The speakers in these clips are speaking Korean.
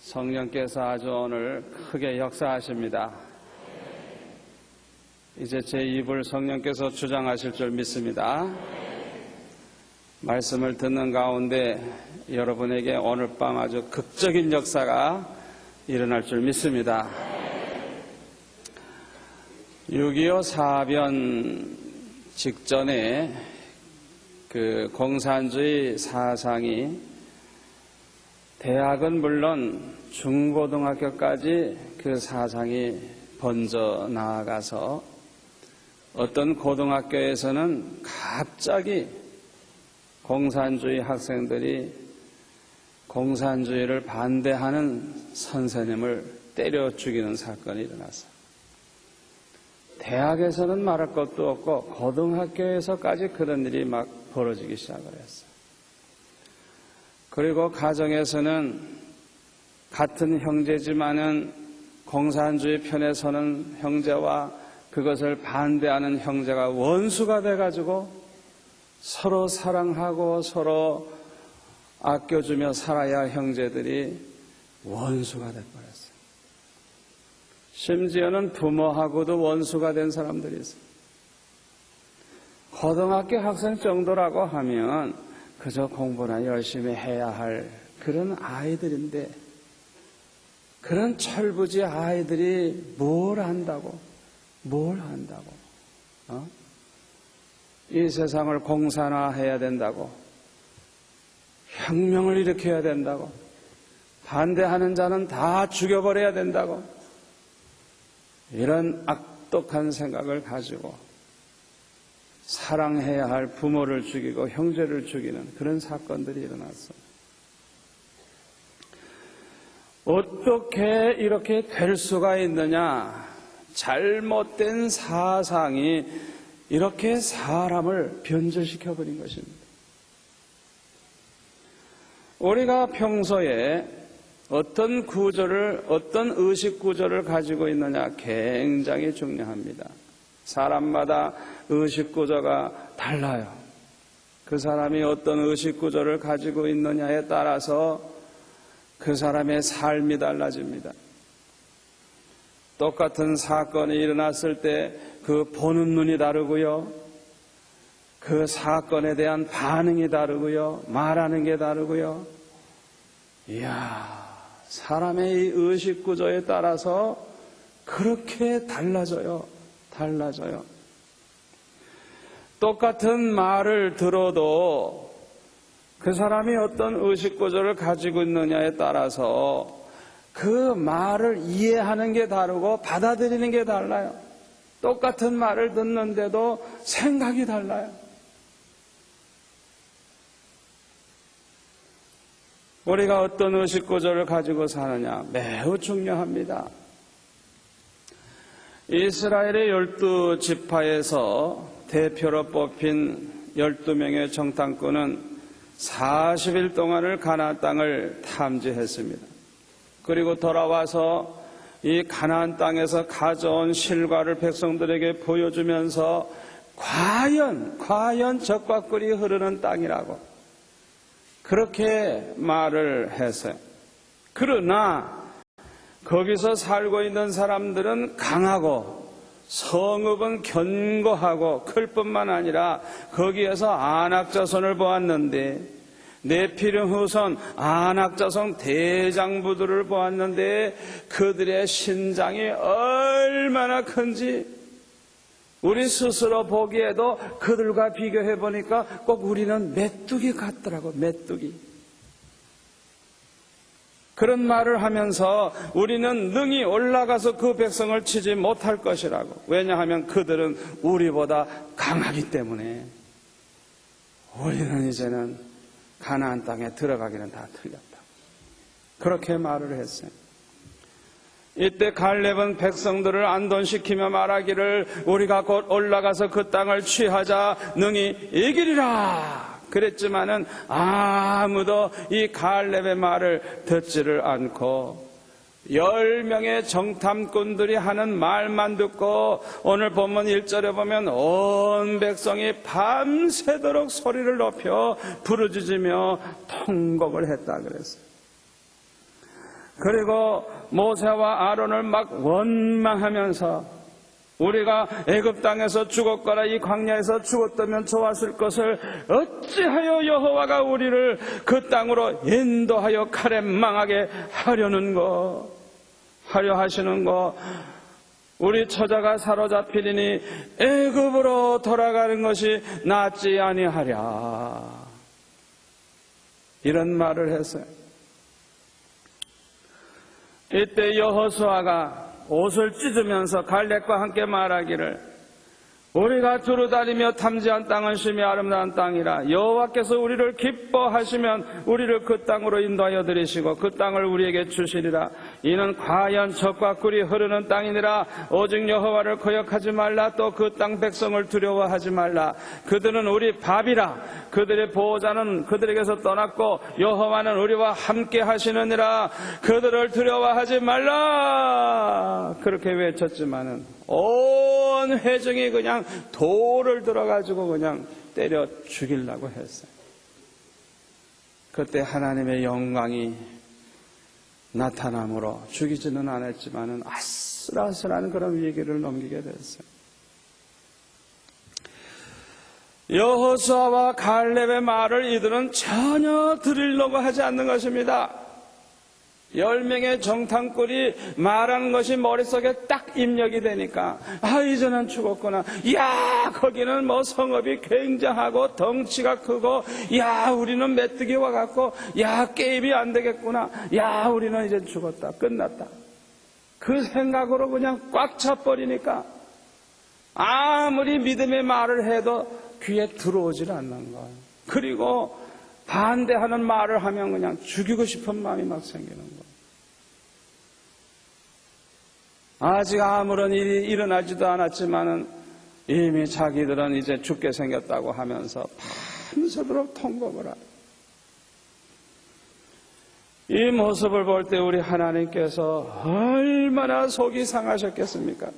성령께서 아주 오늘 크게 역사하십니다. 이제 제 입을 성령께서 주장하실 줄 믿습니다. 말씀을 듣는 가운데 여러분에게 오늘 밤 아주 극적인 역사가 일어날 줄 믿습니다. 6.25 사변 직전에 그 공산주의 사상이 대학은 물론 중고등학교까지 그 사상이 번져 나아가서 어떤 고등학교에서는 갑자기 공산주의 학생들이 공산주의를 반대하는 선생님을 때려 죽이는 사건이 일어났어요. 대학에서는 말할 것도 없고 고등학교에서까지 그런 일이 막 벌어지기 시작을 했어요. 그리고 가정에서는 같은 형제지만은 공산주의 편에 서는 형제와 그것을 반대하는 형제가 원수가 돼가지고 서로 사랑하고 서로 아껴주며 살아야 할 형제들이 원수가 돼버렸어요. 심지어는 부모하고도 원수가 된 사람들이 있어요. 고등학교 학생 정도라고 하면 그저 공부나 열심히 해야 할 그런 아이들인데 그런 철부지 아이들이 뭘 한다고? 이 세상을 공산화해야 된다고, 혁명을 일으켜야 된다고, 반대하는 자는 다 죽여버려야 된다고, 이런 악독한 생각을 가지고 사랑해야 할 부모를 죽이고 형제를 죽이는 그런 사건들이 일어났어요. 어떻게 이렇게 될 수가 있느냐? 잘못된 사상이 이렇게 사람을 변절시켜버린 것입니다. 우리가 평소에 어떤 구조를, 어떤 의식 구조를 가지고 있느냐 굉장히 중요합니다. 사람마다 의식 구조가 달라요. 그 사람이 어떤 의식 구조를 가지고 있느냐에 따라서 그 사람의 삶이 달라집니다. 똑같은 사건이 일어났을 때 그 보는 눈이 다르고요. 그 사건에 대한 반응이 다르고요. 말하는 게 다르고요. 이야, 사람의 이 의식 구조에 따라서 그렇게 달라져요. 똑같은 말을 들어도 그 사람이 어떤 의식 구조를 가지고 있느냐에 따라서 그 말을 이해하는 게 다르고 받아들이는 게 달라요. 똑같은 말을 듣는데도 생각이 달라요. 우리가 어떤 의식 구조를 가지고 사느냐 매우 중요합니다. 이스라엘의 12지파에서 대표로 뽑힌 12명의 정탐꾼은 40일 동안을 가나안 땅을 탐지했습니다. 그리고 돌아와서 이 가나안 땅에서 가져온 실과를 백성들에게 보여주면서 과연 적과 꿀이 흐르는 땅이라고 그렇게 말을 했어요. 그러나 거기서 살고 있는 사람들은 강하고 성읍은 견고하고 클 뿐만 아니라 거기에서 안악자손을 보았는데 네피림 후손 안악자손 대장부들을 보았는데 그들의 신장이 얼마나 큰지 우리 스스로 보기에도 그들과 비교해 보니까 꼭 우리는 메뚜기 같더라고. 메뚜기. 그런 말을 하면서 우리는 능히 올라가서 그 백성을 치지 못할 것이라고. 왜냐하면 그들은 우리보다 강하기 때문에 우리는 이제는 가나안 땅에 들어가기는 다 틀렸다. 그렇게 말을 했어요. 이때 갈렙은 백성들을 안돈시키며 말하기를 우리가 곧 올라가서 그 땅을 취하자 능히 이기리라. 그랬지만은 아무도 이 갈렙의 말을 듣지를 않고 10명의 정탐꾼들이 하는 말만 듣고 오늘 본문 1절에 보면 온 백성이 밤새도록 소리를 높여 부르짖으며 통곡을 했다 그랬어요. 그리고 모세와 아론을 막 원망하면서 우리가 애굽 땅에서 죽었거나 이 광야에서 죽었다면 좋았을 것을 어찌하여 여호와가 우리를 그 땅으로 인도하여 칼에 망하게 하려 하시는 거, 우리 처자가 사로잡히리니 애굽으로 돌아가는 것이 낫지 아니하랴, 이런 말을 했어요. 이때 여호수아가 옷을 찢으면서 갈렙과 함께 말하기를, 우리가 두루다니며 탐지한 땅은 심히 아름다운 땅이라. 여호와께서 우리를 기뻐하시면 우리를 그 땅으로 인도하여 들이시고 그 땅을 우리에게 주시리라. 이는 과연 젖과 꿀이 흐르는 땅이니라. 오직 여호와를 거역하지 말라. 또 그 땅 백성을 두려워하지 말라. 그들은 우리 밥이라. 그들의 보호자는 그들에게서 떠났고 여호와는 우리와 함께 하시느니라. 그들을 두려워하지 말라. 그렇게 외쳤지만은 온 회중이 그냥 돌을 들어가지고 그냥 때려 죽이려고 했어요. 그때 하나님의 영광이 나타남으로 죽이지는 않았지만은 아슬아슬한 그런 위기를 넘기게 됐어요. 여호수아와 갈렙의 말을 이들은 전혀 들으려고 하지 않는 것입니다. 10명의 정탐꾼이 말하는 것이 머릿속에 딱 입력이 되니까, 이제는 죽었구나. 야, 거기는 뭐 성읍이 굉장하고 덩치가 크고, 야, 우리는 메뚜기와 같고, 야, 게임이 안 되겠구나. 야, 우리는 이제 죽었다. 끝났다. 그 생각으로 그냥 꽉 차버리니까 아무리 믿음의 말을 해도 귀에 들어오질 않는 거예요. 그리고 반대하는 말을 하면 그냥 죽이고 싶은 마음이 막 생기는 거예요. 아직 아무런 일이 일어나지도 않았지만은 이미 자기들은 이제 죽게 생겼다고 하면서 밤새도록 통곡을 하고, 이 모습을 볼 때 우리 하나님께서 얼마나 속이 상하셨겠습니까?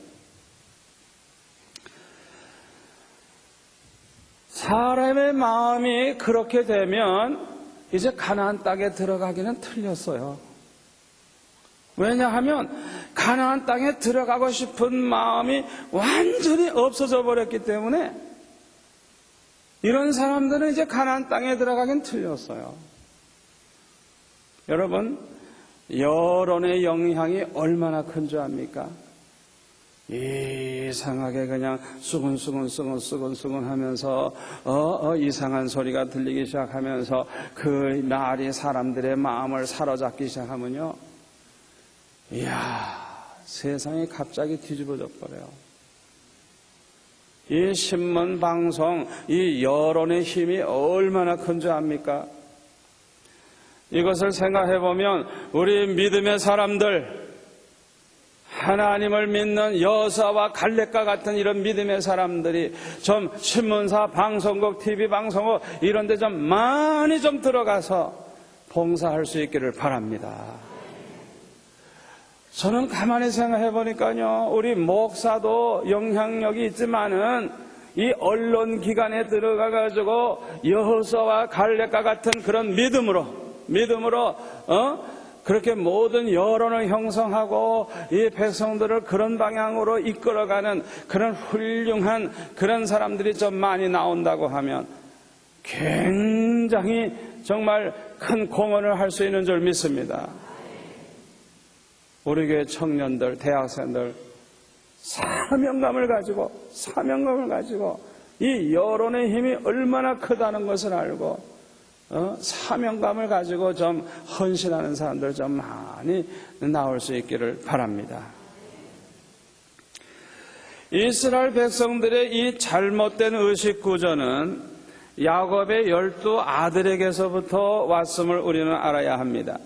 사람의 마음이 그렇게 되면 이제 가나안 땅에 들어가기는 틀렸어요. 왜냐하면 가나안 땅에 들어가고 싶은 마음이 완전히 없어져 버렸기 때문에 이런 사람들은 이제 가나안 땅에 들어가긴 틀렸어요. 여러분, 여론의 영향이 얼마나 큰 줄 압니까? 이상하게 그냥 수근수근 하면서 이상한 소리가 들리기 시작하면서 그 말이 사람들의 마음을 사로잡기 시작하면요, 이야, 세상이 갑자기 뒤집어져 버려요. 이 신문 방송, 이 여론의 힘이 얼마나 큰 줄 압니까? 이것을 생각해 보면 우리 믿음의 사람들, 하나님을 믿는 여호수아와 갈렙과 같은 이런 믿음의 사람들이 좀 신문사, 방송국, TV 방송국 이런 데 좀 많이 좀 들어가서 봉사할 수 있기를 바랍니다. 저는 가만히 생각해 보니까요, 우리 목사도 영향력이 있지만은 이 언론기관에 들어가가지고 여호수아와 갈렙과 같은 그런 믿음으로 그렇게 모든 여론을 형성하고 이 백성들을 그런 방향으로 이끌어가는 그런 훌륭한 그런 사람들이 좀 많이 나온다고 하면 굉장히 정말 큰 공헌을 할 수 있는 줄 믿습니다. 우리 교회 청년들, 대학생들 사명감을 가지고 이 여론의 힘이 얼마나 크다는 것을 알고 사명감을 가지고 좀 헌신하는 사람들 좀 많이 나올 수 있기를 바랍니다. 이스라엘 백성들의 이 잘못된 의식 구조는 야곱의 12 아들에게서부터 왔음을 우리는 알아야 합니다.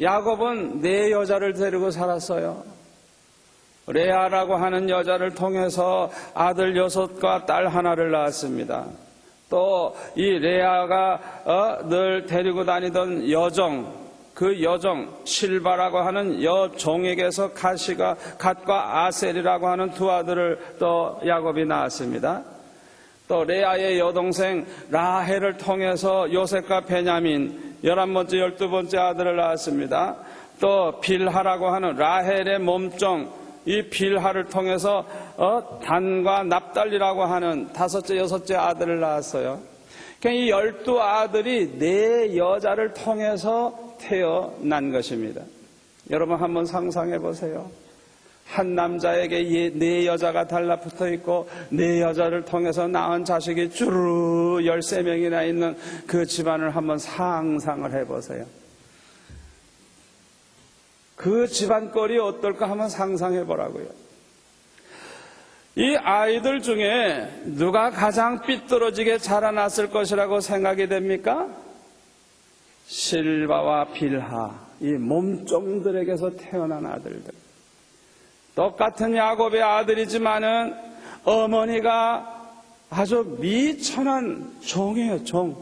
야곱은 4 여자를 데리고 살았어요. 레아라고 하는 여자를 통해서 아들 6과 딸 1를 낳았습니다. 또 이 레아가 늘 데리고 다니던 여종, 그 여종 실바라고 하는 여종에게서 갓과 아셀이라고 하는 2 아들을 또 야곱이 낳았습니다. 또 레아의 여동생 라헬을 통해서 요셉과 베냐민 11번째, 12번째 아들을 낳았습니다. 또 빌하라고 하는 라헬의 몸종, 이 빌하를 통해서 단과 납달리라고 하는 5째, 6째 아들을 낳았어요. 그러니까 이 12아들이 4여자를 통해서 태어난 것입니다. 여러분 한번 상상해 보세요. 한 남자에게 4여자가 달라붙어 있고 4여자를 통해서 낳은 자식이 주르르 13명이나 있는 그 집안을 한번 상상을 해보세요. 그 집안 꼴이 어떨까 한번 상상해 보라고요. 이 아이들 중에 누가 가장 삐뚤어지게 자라났을 것이라고 생각이 됩니까? 실바와 빌하, 이 몸종들에게서 태어난 아들들. 똑같은 야곱의 아들이지만은 어머니가 아주 미천한 종이에요, 종.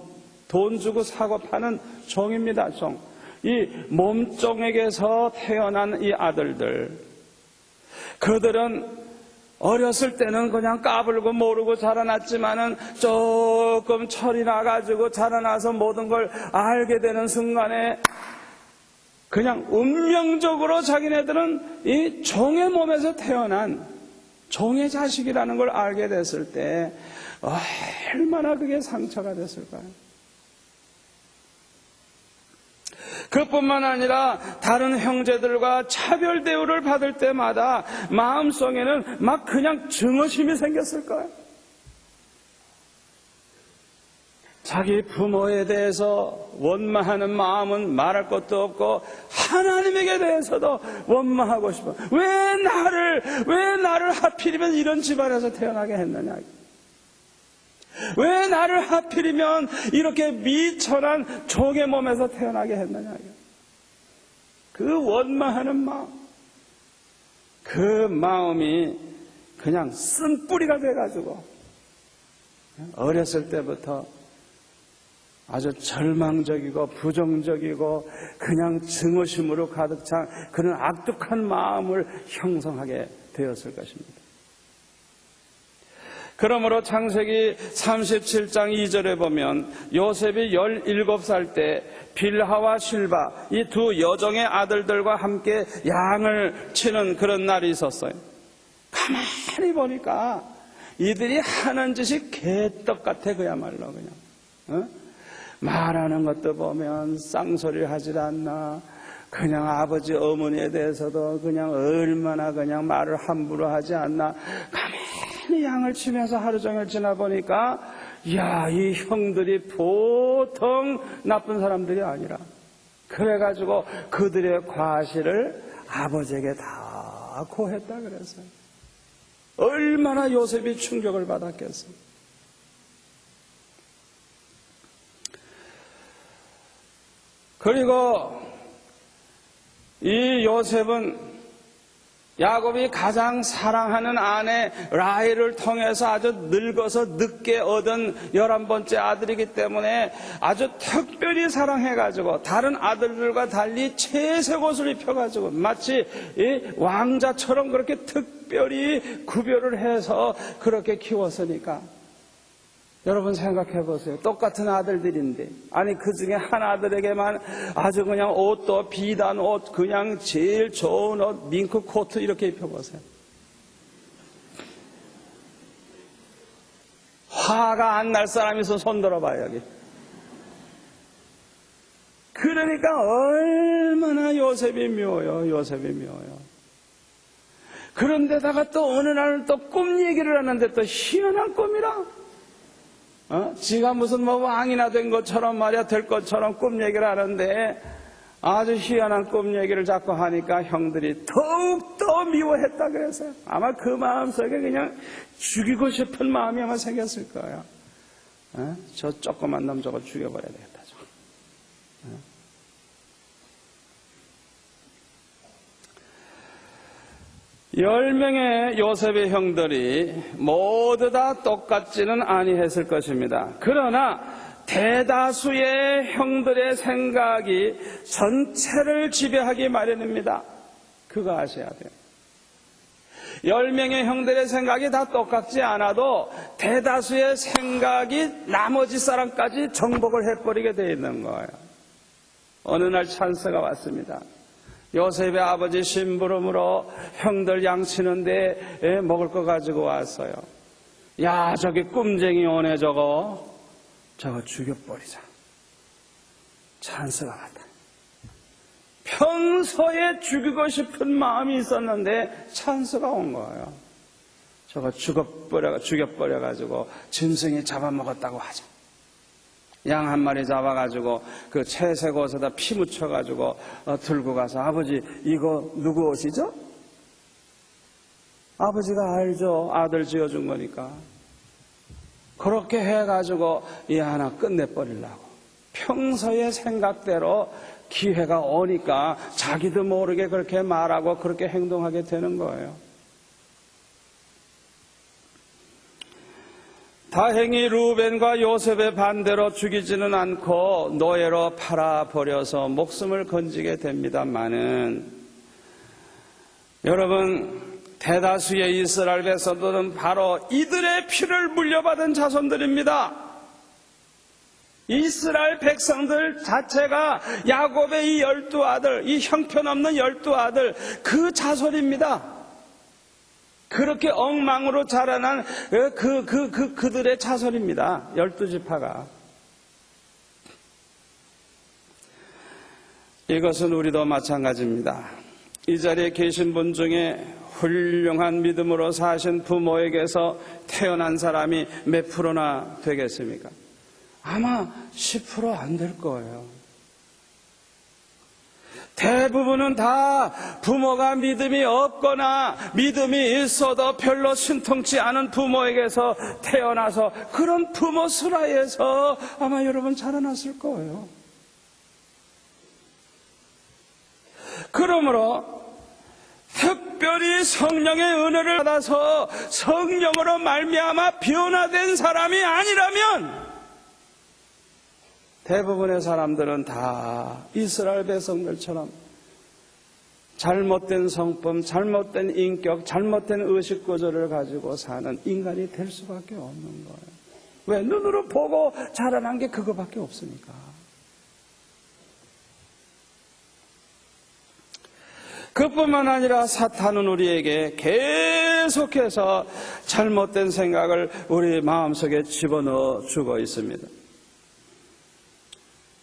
돈 주고 사고 파는 종입니다, 종. 이 몸종에게서 태어난 이 아들들. 그들은 어렸을 때는 그냥 까불고 모르고 자라났지만은 조금 철이 나가지고 자라나서 모든 걸 알게 되는 순간에 그냥 운명적으로 자기네들은 이 종의 몸에서 태어난 종의 자식이라는 걸 알게 됐을 때 얼마나 그게 상처가 됐을까요? 그뿐만 아니라 다른 형제들과 차별 대우를 받을 때마다 마음속에는 막 그냥 증오심이 생겼을 거예요. 자기 부모에 대해서 원망하는 마음은 말할 것도 없고 하나님에게 대해서도 원망하고 싶어. 왜 나를 하필이면 이런 집안에서 태어나게 했느냐. 왜 나를 하필이면 이렇게 미천한 종의 몸에서 태어나게 했느냐. 그 원망하는 마음, 그 마음이 그냥 쓴뿌리가 돼가지고 어렸을 때부터 아주 절망적이고 부정적이고 그냥 증오심으로 가득 찬 그런 악독한 마음을 형성하게 되었을 것입니다. 그러므로 창세기 37장 2절에 보면 요셉이 17살 때 빌하와 실바 이 두 여종의 아들들과 함께 양을 치는 그런 날이 있었어요. 가만히 보니까 이들이 하는 짓이 개떡 같아. 그야말로 그냥 말하는 것도 보면 쌍소리를 하질 않나. 그냥 아버지 어머니에 대해서도 그냥 얼마나 그냥 말을 함부로 하지 않나. 가만히 양을 치면서 하루 종일 지나 보니까 야, 이 형들이 보통 나쁜 사람들이 아니라 그래가지고 그들의 과실을 아버지에게 다 고했다 그랬어요. 얼마나 요셉이 충격을 받았겠어요. 그리고 이 요셉은 야곱이 가장 사랑하는 아내 라헬을 통해서 아주 늙어서 늦게 얻은 11번째 아들이기 때문에 아주 특별히 사랑해가지고 다른 아들들과 달리 채색 옷을 입혀가지고 마치 이 왕자처럼 그렇게 특별히 구별을 해서 그렇게 키웠으니까 여러분 생각해 보세요. 똑같은 아들들인데 아니 그 중에 한 아들에게만 아주 그냥 옷도 비단 옷 그냥 제일 좋은 옷 밍크 코트 이렇게 입혀보세요. 화가 안 날 사람이 있어 손 들어봐요. 여기. 그러니까 얼마나 요셉이 묘해요. 요셉이 묘해요. 그런데다가 또 어느 날은 또 꿈 얘기를 하는데 또 희한한 꿈이라 지가 무슨 뭐 왕이나 된 것처럼 말이야 될 것처럼 꿈 얘기를 하는데 아주 희한한 꿈 얘기를 자꾸 하니까 형들이 더욱더 미워했다 그랬어요. 아마 그 마음속에 그냥 죽이고 싶은 마음이 아마 생겼을 거예요. 저 조그만 놈 저거 죽여버려야 되겠다. 10명의 요셉의 형들이 모두 다 똑같지는 아니했을 것입니다. 그러나 대다수의 형들의 생각이 전체를 지배하기 마련입니다. 그거 아셔야 돼요. 10명의 형들의 생각이 다 똑같지 않아도 대다수의 생각이 나머지 사람까지 정복을 해버리게 돼 있는 거예요. 어느 날 찬스가 왔습니다. 요셉의 아버지 심부름으로 형들 양치는데 먹을 거 가지고 왔어요. 야, 저기 꿈쟁이 오네. 저거 죽여버리자. 찬스가 왔다. 평소에 죽이고 싶은 마음이 있었는데 찬스가 온 거예요. 저거 죽여버려가지고 짐승이 잡아먹었다고 하죠. 양 한 마리 잡아가지고 그 채색 옷에다 피 묻혀가지고 들고 가서, 아버지 이거 누구 옷이죠? 아버지가 알죠. 아들 지어준 거니까. 그렇게 해가지고 이 하나 끝내버리려고. 평소의 생각대로 기회가 오니까 자기도 모르게 그렇게 말하고 그렇게 행동하게 되는 거예요. 다행히 루벤과 요셉의 반대로 죽이지는 않고 노예로 팔아버려서 목숨을 건지게 됩니다마는, 여러분, 대다수의 이스라엘 백성들은 바로 이들의 피를 물려받은 자손들입니다. 이스라엘 백성들 자체가 야곱의 이 12아들, 이 형편없는 12아들, 그 자손입니다. 그렇게 엉망으로 자라난 그들의 자손입니다. 12지파가. 이것은 우리도 마찬가지입니다. 이 자리에 계신 분 중에 훌륭한 믿음으로 사신 부모에게서 태어난 사람이 몇 프로나 되겠습니까? 아마 10% 안 될 거예요. 대부분은 다 부모가 믿음이 없거나 믿음이 있어도 별로 신통치 않은 부모에게서 태어나서 그런 부모 슬하에서 아마 여러분 자라났을 거예요. 그러므로 특별히 성령의 은혜를 받아서 성령으로 말미암아 변화된 사람이 아니라면 대부분의 사람들은 다 이스라엘 백성들처럼 잘못된 성품, 잘못된 인격, 잘못된 의식구조를 가지고 사는 인간이 될 수밖에 없는 거예요. 왜? 눈으로 보고 자라난 게 그거밖에 없으니까. 그뿐만 아니라 사탄은 우리에게 계속해서 잘못된 생각을 우리 마음속에 집어넣어 주고 있습니다.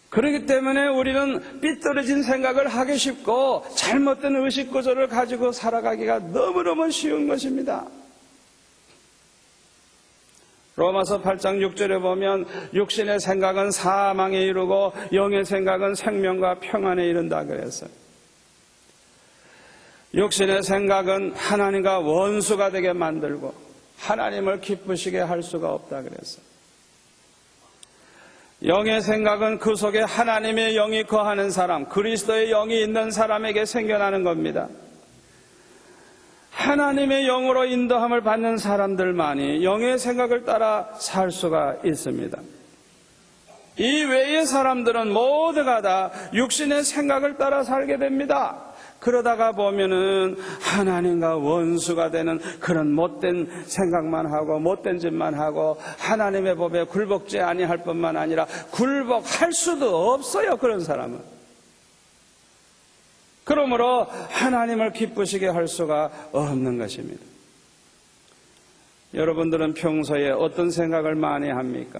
그렇기 때문에 우리는 삐뚤어진 생각을 하기 쉽고 잘못된 의식구조를 가지고 살아가기가 너무너무 쉬운 것입니다. 로마서 8장 6절에 보면 육신의 생각은 사망에 이르고 영의 생각은 생명과 평안에 이른다 그랬어요. 육신의 생각은 하나님과 원수가 되게 만들고 하나님을 기쁘시게 할 수가 없다 그랬어요. 영의 생각은 그 속에 하나님의 영이 거하는 사람, 그리스도의 영이 있는 사람에게 생겨나는 겁니다. 하나님의 영으로 인도함을 받는 사람들만이 영의 생각을 따라 살 수가 있습니다. 이 외의 사람들은 모두가 다 육신의 생각을 따라 살게 됩니다. 그러다가 보면은 하나님과 원수가 되는 그런 못된 생각만 하고 못된 짓만 하고 하나님의 법에 굴복지 아니할 뿐만 아니라 굴복할 수도 없어요. 그런 사람은. 그러므로 하나님을 기쁘시게 할 수가 없는 것입니다. 여러분들은 평소에 어떤 생각을 많이 합니까?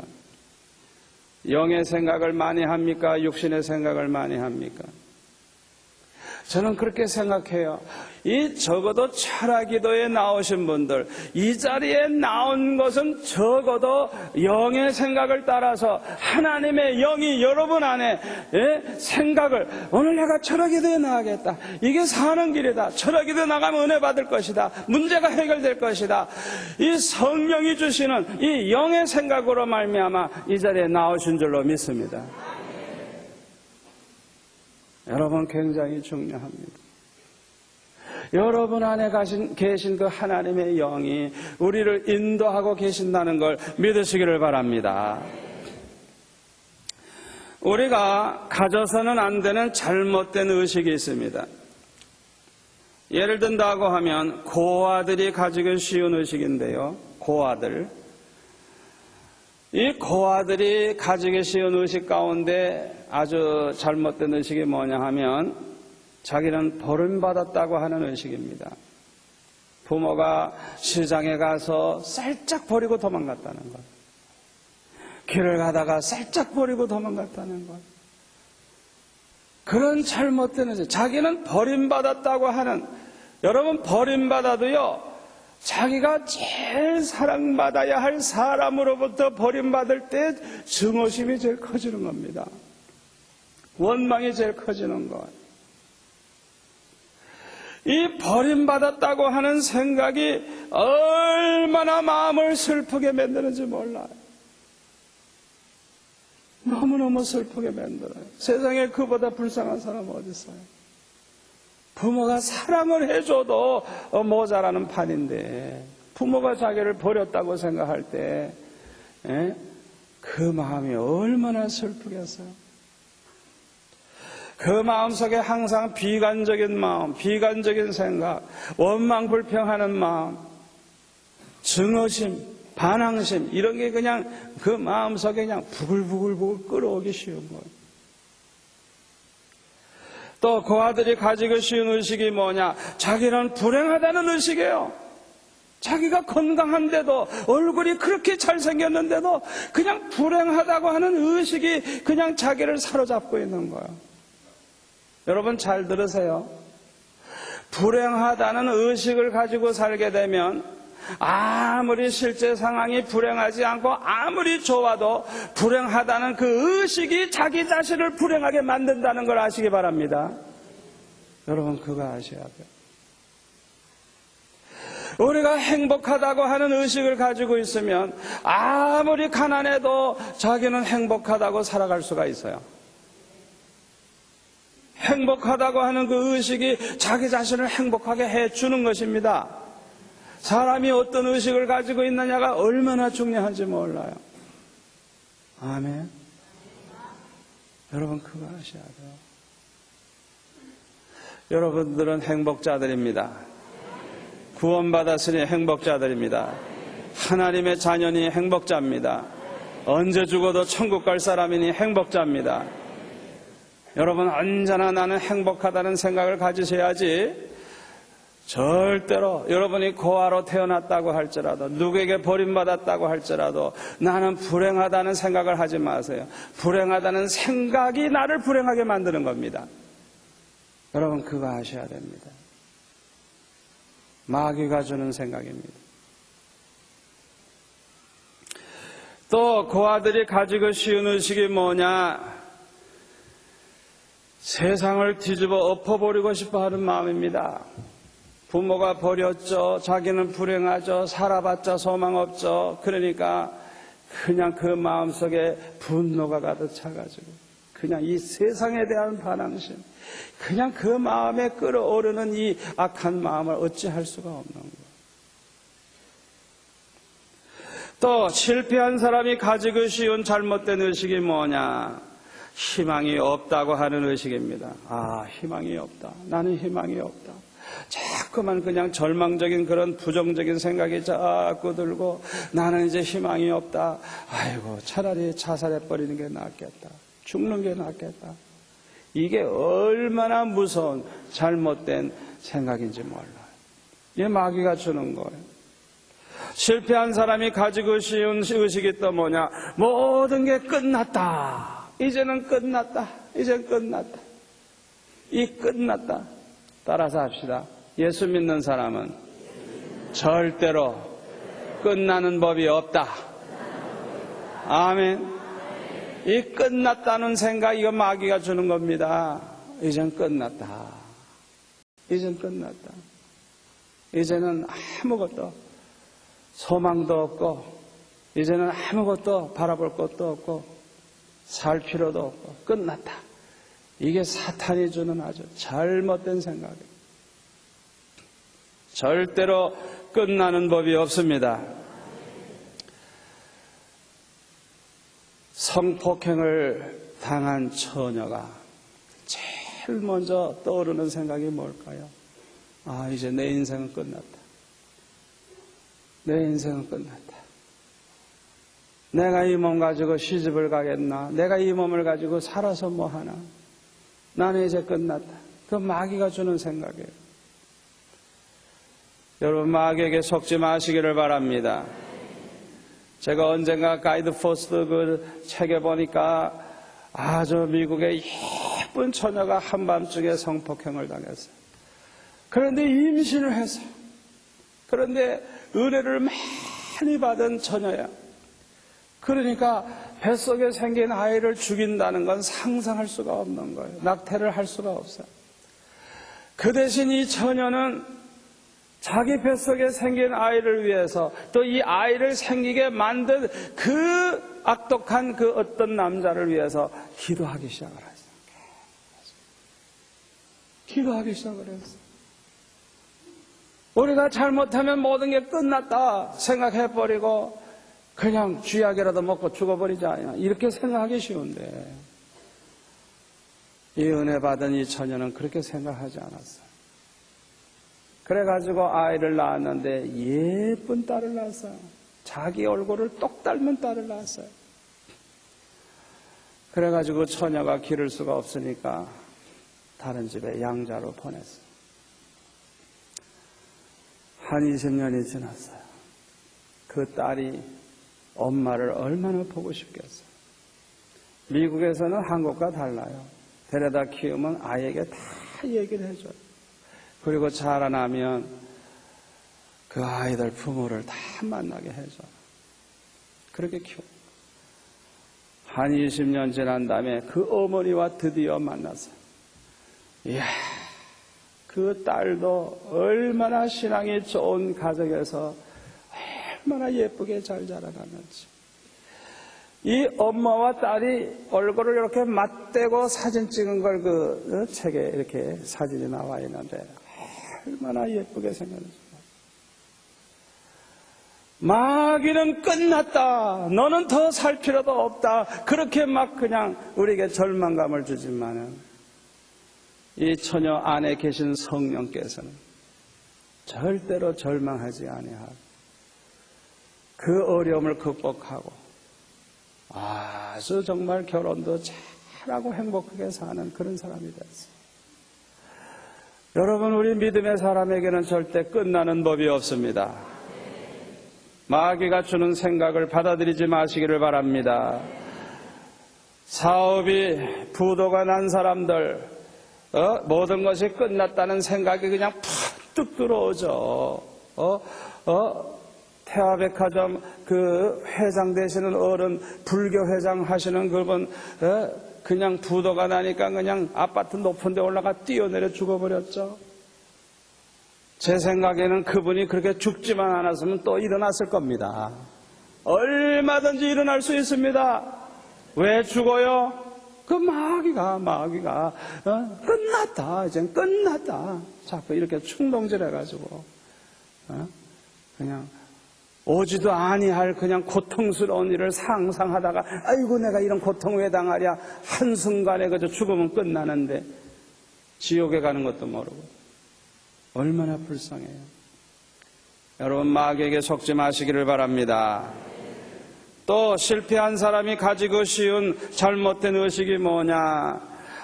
영의 생각을 많이 합니까? 육신의 생각을 많이 합니까? 저는 그렇게 생각해요. 이 적어도 철학기도에 나오신 분들, 이 자리에 나온 것은 적어도 영의 생각을 따라서 하나님의 영이 여러분 안에 생각을, 오늘 내가 철학기도에 나가겠다, 이게 사는 길이다, 철학기도에 나가면 은혜 받을 것이다, 문제가 해결될 것이다, 이 성령이 주시는 이 영의 생각으로 말미암아 이 자리에 나오신 줄로 믿습니다. 여러분, 굉장히 중요합니다. 여러분 안에 계신 그 하나님의 영이 우리를 인도하고 계신다는 걸 믿으시기를 바랍니다. 우리가 가져서는 안 되는 잘못된 의식이 있습니다. 예를 든다고 하면 고아들이 가지기 쉬운 의식인데요. 고아들. 이 고아들이 가지기 쉬운 의식 가운데 아주 잘못된 의식이 뭐냐 하면 자기는 버림받았다고 하는 의식입니다. 부모가 시장에 가서 살짝 버리고 도망갔다는 것. 길을 가다가 살짝 버리고 도망갔다는 것. 그런 잘못된 의식. 자기는 버림받았다고 하는, 여러분 버림받아도요, 자기가 제일 사랑받아야 할 사람으로부터 버림받을 때 증오심이 제일 커지는 겁니다. 원망이 제일 커지는 것. 이 버림받았다고 하는 생각이 얼마나 마음을 슬프게 만드는지 몰라요. 너무너무 슬프게 만들어요. 세상에 그보다 불쌍한 사람은 어디 있어요? 부모가 사랑을 해줘도 모자라는 판인데 부모가 자기를 버렸다고 생각할 때 그 마음이 얼마나 슬프겠어요. 그 마음속에 항상 비관적인 마음, 비관적인 생각, 원망 불평하는 마음, 증오심, 반항심 이런 게 그냥 그 마음속에 그냥 부글부글 끌어오기 쉬운 거예요. 또 고아들이 가지기 쉬운 의식이 뭐냐? 자기는 불행하다는 의식이에요. 자기가 건강한데도 얼굴이 그렇게 잘생겼는데도 그냥 불행하다고 하는 의식이 그냥 자기를 사로잡고 있는 거예요. 여러분 잘 들으세요. 불행하다는 의식을 가지고 살게 되면 아무리 실제 상황이 불행하지 않고 아무리 좋아도 불행하다는 그 의식이 자기 자신을 불행하게 만든다는 걸 아시기 바랍니다. 여러분 그거 아셔야 돼요. 우리가 행복하다고 하는 의식을 가지고 있으면 아무리 가난해도 자기는 행복하다고 살아갈 수가 있어요. 행복하다고 하는 그 의식이 자기 자신을 행복하게 해주는 것입니다. 사람이 어떤 의식을 가지고 있느냐가 얼마나 중요한지 몰라요. 아멘. 여러분 그거 아셔야 돼요. 여러분들은 행복자들입니다. 구원받았으니 행복자들입니다. 하나님의 자녀니 행복자입니다. 언제 죽어도 천국 갈 사람이니 행복자입니다. 여러분 언제나 나는 행복하다는 생각을 가지셔야지 절대로 여러분이 고아로 태어났다고 할지라도 누구에게 버림받았다고 할지라도 나는 불행하다는 생각을 하지 마세요. 불행하다는 생각이 나를 불행하게 만드는 겁니다. 여러분 그거 아셔야 됩니다. 마귀가 주는 생각입니다. 또 고아들이 가지고 쉬운 의식이 뭐냐? 세상을 뒤집어 엎어버리고 싶어 하는 마음입니다. 부모가 버렸죠. 자기는 불행하죠. 살아봤자 소망 없죠. 그러니까 그냥 그 마음속에 분노가 가득 차가지고 그냥 이 세상에 대한 반항심, 그냥 그 마음에 끌어오르는 이 악한 마음을 어찌할 수가 없는 거예요. 또 실패한 사람이 가지고 쉬운 잘못된 의식이 뭐냐? 희망이 없다고 하는 의식입니다. 아, 희망이 없다. 나는 희망이 없다. 자꾸만 그냥 절망적인 그런 부정적인 생각이 자꾸 들고 나는 이제 희망이 없다. 아이고 차라리 자살해버리는 게 낫겠다. 죽는 게 낫겠다. 이게 얼마나 무서운 잘못된 생각인지 몰라요. 이게 마귀가 주는 거예요. 실패한 사람이 가지고 쉬운 의식이 또 뭐냐? 모든 게 끝났다. 이제는 끝났다. 이제 끝났다. 이 끝났다. 따라서 합시다. 예수 믿는 사람은 절대로 끝나는 법이 없다. 아멘. 이 끝났다는 생각, 이거 마귀가 주는 겁니다. 이젠 끝났다. 이젠 끝났다. 이제는 아무것도 소망도 없고 이제는 아무것도 바라볼 것도 없고 살 필요도 없고 끝났다. 이게 사탄이 주는 아주 잘못된 생각이에요. 절대로 끝나는 법이 없습니다. 성폭행을 당한 처녀가 제일 먼저 떠오르는 생각이 뭘까요? 아, 이제 내 인생은 끝났다. 내 인생은 끝났다. 내가 이 몸 가지고 시집을 가겠나? 내가 이 몸을 가지고 살아서 뭐 하나? 나는 이제 끝났다. 그 마귀가 주는 생각이에요. 여러분, 마귀에게 속지 마시기를 바랍니다. 제가 언젠가 가이드 포스트 그 책에 보니까 아주 미국의 예쁜 처녀가 한밤중에 성폭행을 당했어요. 그런데 임신을 했어요. 그런데 은혜를 많이 받은 처녀야. 그러니까 뱃속에 생긴 아이를 죽인다는 건 상상할 수가 없는 거예요. 낙태를 할 수가 없어요. 그 대신 이 처녀는 자기 뱃속에 생긴 아이를 위해서 또 이 아이를 생기게 만든 그 악독한 그 어떤 남자를 위해서 기도하기 시작을 했어요. 기도하기 시작을 했어요. 우리가 잘못하면 모든 게 끝났다 생각해버리고 그냥 쥐약이라도 먹고 죽어버리자 이렇게 생각하기 쉬운데 이 은혜 받은 이 처녀는 그렇게 생각하지 않았어요. 그래가지고 아이를 낳았는데 예쁜 딸을 낳았어요. 자기 얼굴을 똑 닮은 딸을 낳았어요. 그래가지고 처녀가 기를 수가 없으니까 다른 집에 양자로 보냈어요. 한 20년이 지났어요. 그 딸이 엄마를 얼마나 보고 싶겠어요. 미국에서는 한국과 달라요. 데려다 키우면 아이에게 다 얘기를 해줘요. 그리고 자라나면 그 아이들 부모를 다 만나게 해줘요. 그렇게 키워요. 한 20년 지난 다음에 그 어머니와 드디어 만났어요. 이야, 그 딸도 얼마나 신앙이 좋은 가정에서 얼마나 예쁘게 잘 자라나는지. 이 엄마와 딸이 얼굴을 이렇게 맞대고 사진 찍은 걸 그 책에 이렇게 사진이 나와 있는데 얼마나 예쁘게 생겼는지. 마귀는 끝났다. 너는 더 살 필요도 없다. 그렇게 막 그냥 우리에게 절망감을 주지만은 이 처녀 안에 계신 성령께서는 절대로 절망하지 아니하고 그 어려움을 극복하고 아주 정말 결혼도 잘하고 행복하게 사는 그런 사람이 됐어요. 여러분, 우리 믿음의 사람에게는 절대 끝나는 법이 없습니다. 마귀가 주는 생각을 받아들이지 마시기를 바랍니다. 사업이 부도가 난 사람들, 모든 것이 끝났다는 생각이 그냥 푹 들어오죠. 태화백화점 그 회장 되시는 어른, 불교 회장 하시는 그분, 그냥 부도가 나니까 그냥 아파트 높은 데 올라가 뛰어내려 죽어버렸죠. 제 생각에는 그분이 그렇게 죽지만 않았으면 또 일어났을 겁니다. 얼마든지 일어날 수 있습니다. 왜 죽어요? 그 마귀가 끝났다, 이젠 끝났다 자꾸 이렇게 충동질 해가지고 그냥 오지도 아니할 그냥 고통스러운 일을 상상하다가 아이고 내가 이런 고통 왜 당하랴 한순간에 그저 죽으면 끝나는데 지옥에 가는 것도 모르고 얼마나 불쌍해요. 여러분, 마귀에게 속지 마시기를 바랍니다. 또 실패한 사람이 가지고 쉬운 잘못된 의식이 뭐냐?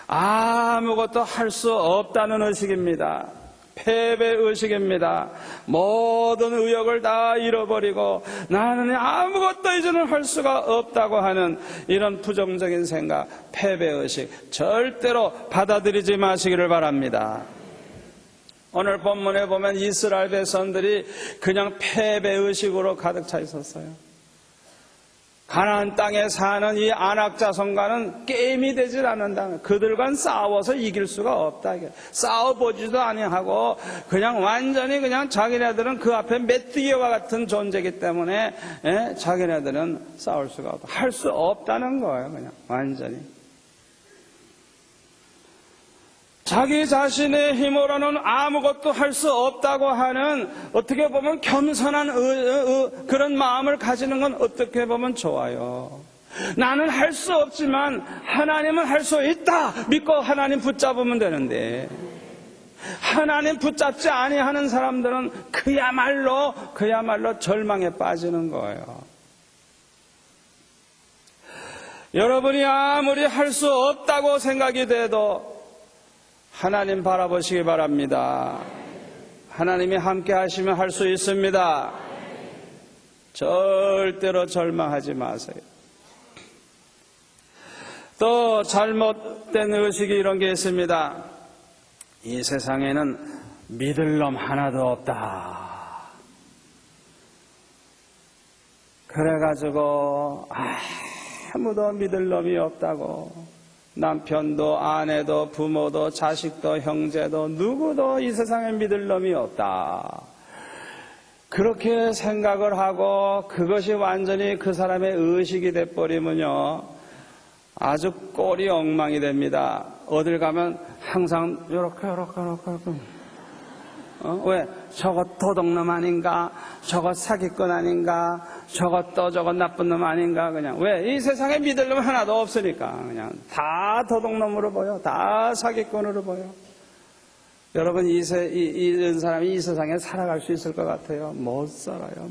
아무것도 할 수 없다는 의식입니다. 패배의식입니다. 모든 의욕을 다 잃어버리고 나는 아무것도 이제는 할 수가 없다고 하는 이런 부정적인 생각, 패배의식 절대로 받아들이지 마시기를 바랍니다. 오늘 본문에 보면 이스라엘 백성들이 그냥 패배의식으로 가득 차 있었어요. 가나안 땅에 사는 이 아낙 자손과는 게임이 되질 않는다. 그들과는 싸워서 이길 수가 없다. 싸워보지도 아니하고 그냥 완전히 그냥 자기네들은 그 앞에 메뚜기와 같은 존재이기 때문에 자기네들은 싸울 수가 없다. 할 수 없다는 거예요. 그냥 완전히. 자기 자신의 힘으로는 아무것도 할 수 없다고 하는 어떻게 보면 겸손한 그런 마음을 가지는 건 어떻게 보면 좋아요. 나는 할 수 없지만 하나님은 할 수 있다 믿고 하나님 붙잡으면 되는데 하나님 붙잡지 아니하는 사람들은 그야말로 절망에 빠지는 거예요. 여러분이 아무리 할 수 없다고 생각이 돼도 하나님 바라보시기 바랍니다. 하나님이 함께 하시면 할 수 있습니다. 절대로 절망하지 마세요. 또 잘못된 의식이 이런 게 있습니다. 이 세상에는 믿을 놈 하나도 없다. 그래가지고 아무도 믿을 놈이 없다고, 남편도 아내도 부모도 자식도 형제도 누구도 이 세상에 믿을 놈이 없다. 그렇게 생각을 하고 그것이 완전히 그 사람의 의식이 돼버리면요, 아주 꼴이 엉망이 됩니다. 어딜 가면 항상 요렇게 왜? 저거 도둑놈 아닌가? 저거 사기꾼 아닌가? 저거 나쁜 놈 아닌가? 그냥 왜? 이 세상에 믿을 놈 하나도 없으니까 그냥 다 도둑놈으로 보여. 다 사기꾼으로 보여. 여러분, 이런 사람이 이 세상에 살아갈 수 있을 것 같아요? 못 살아요.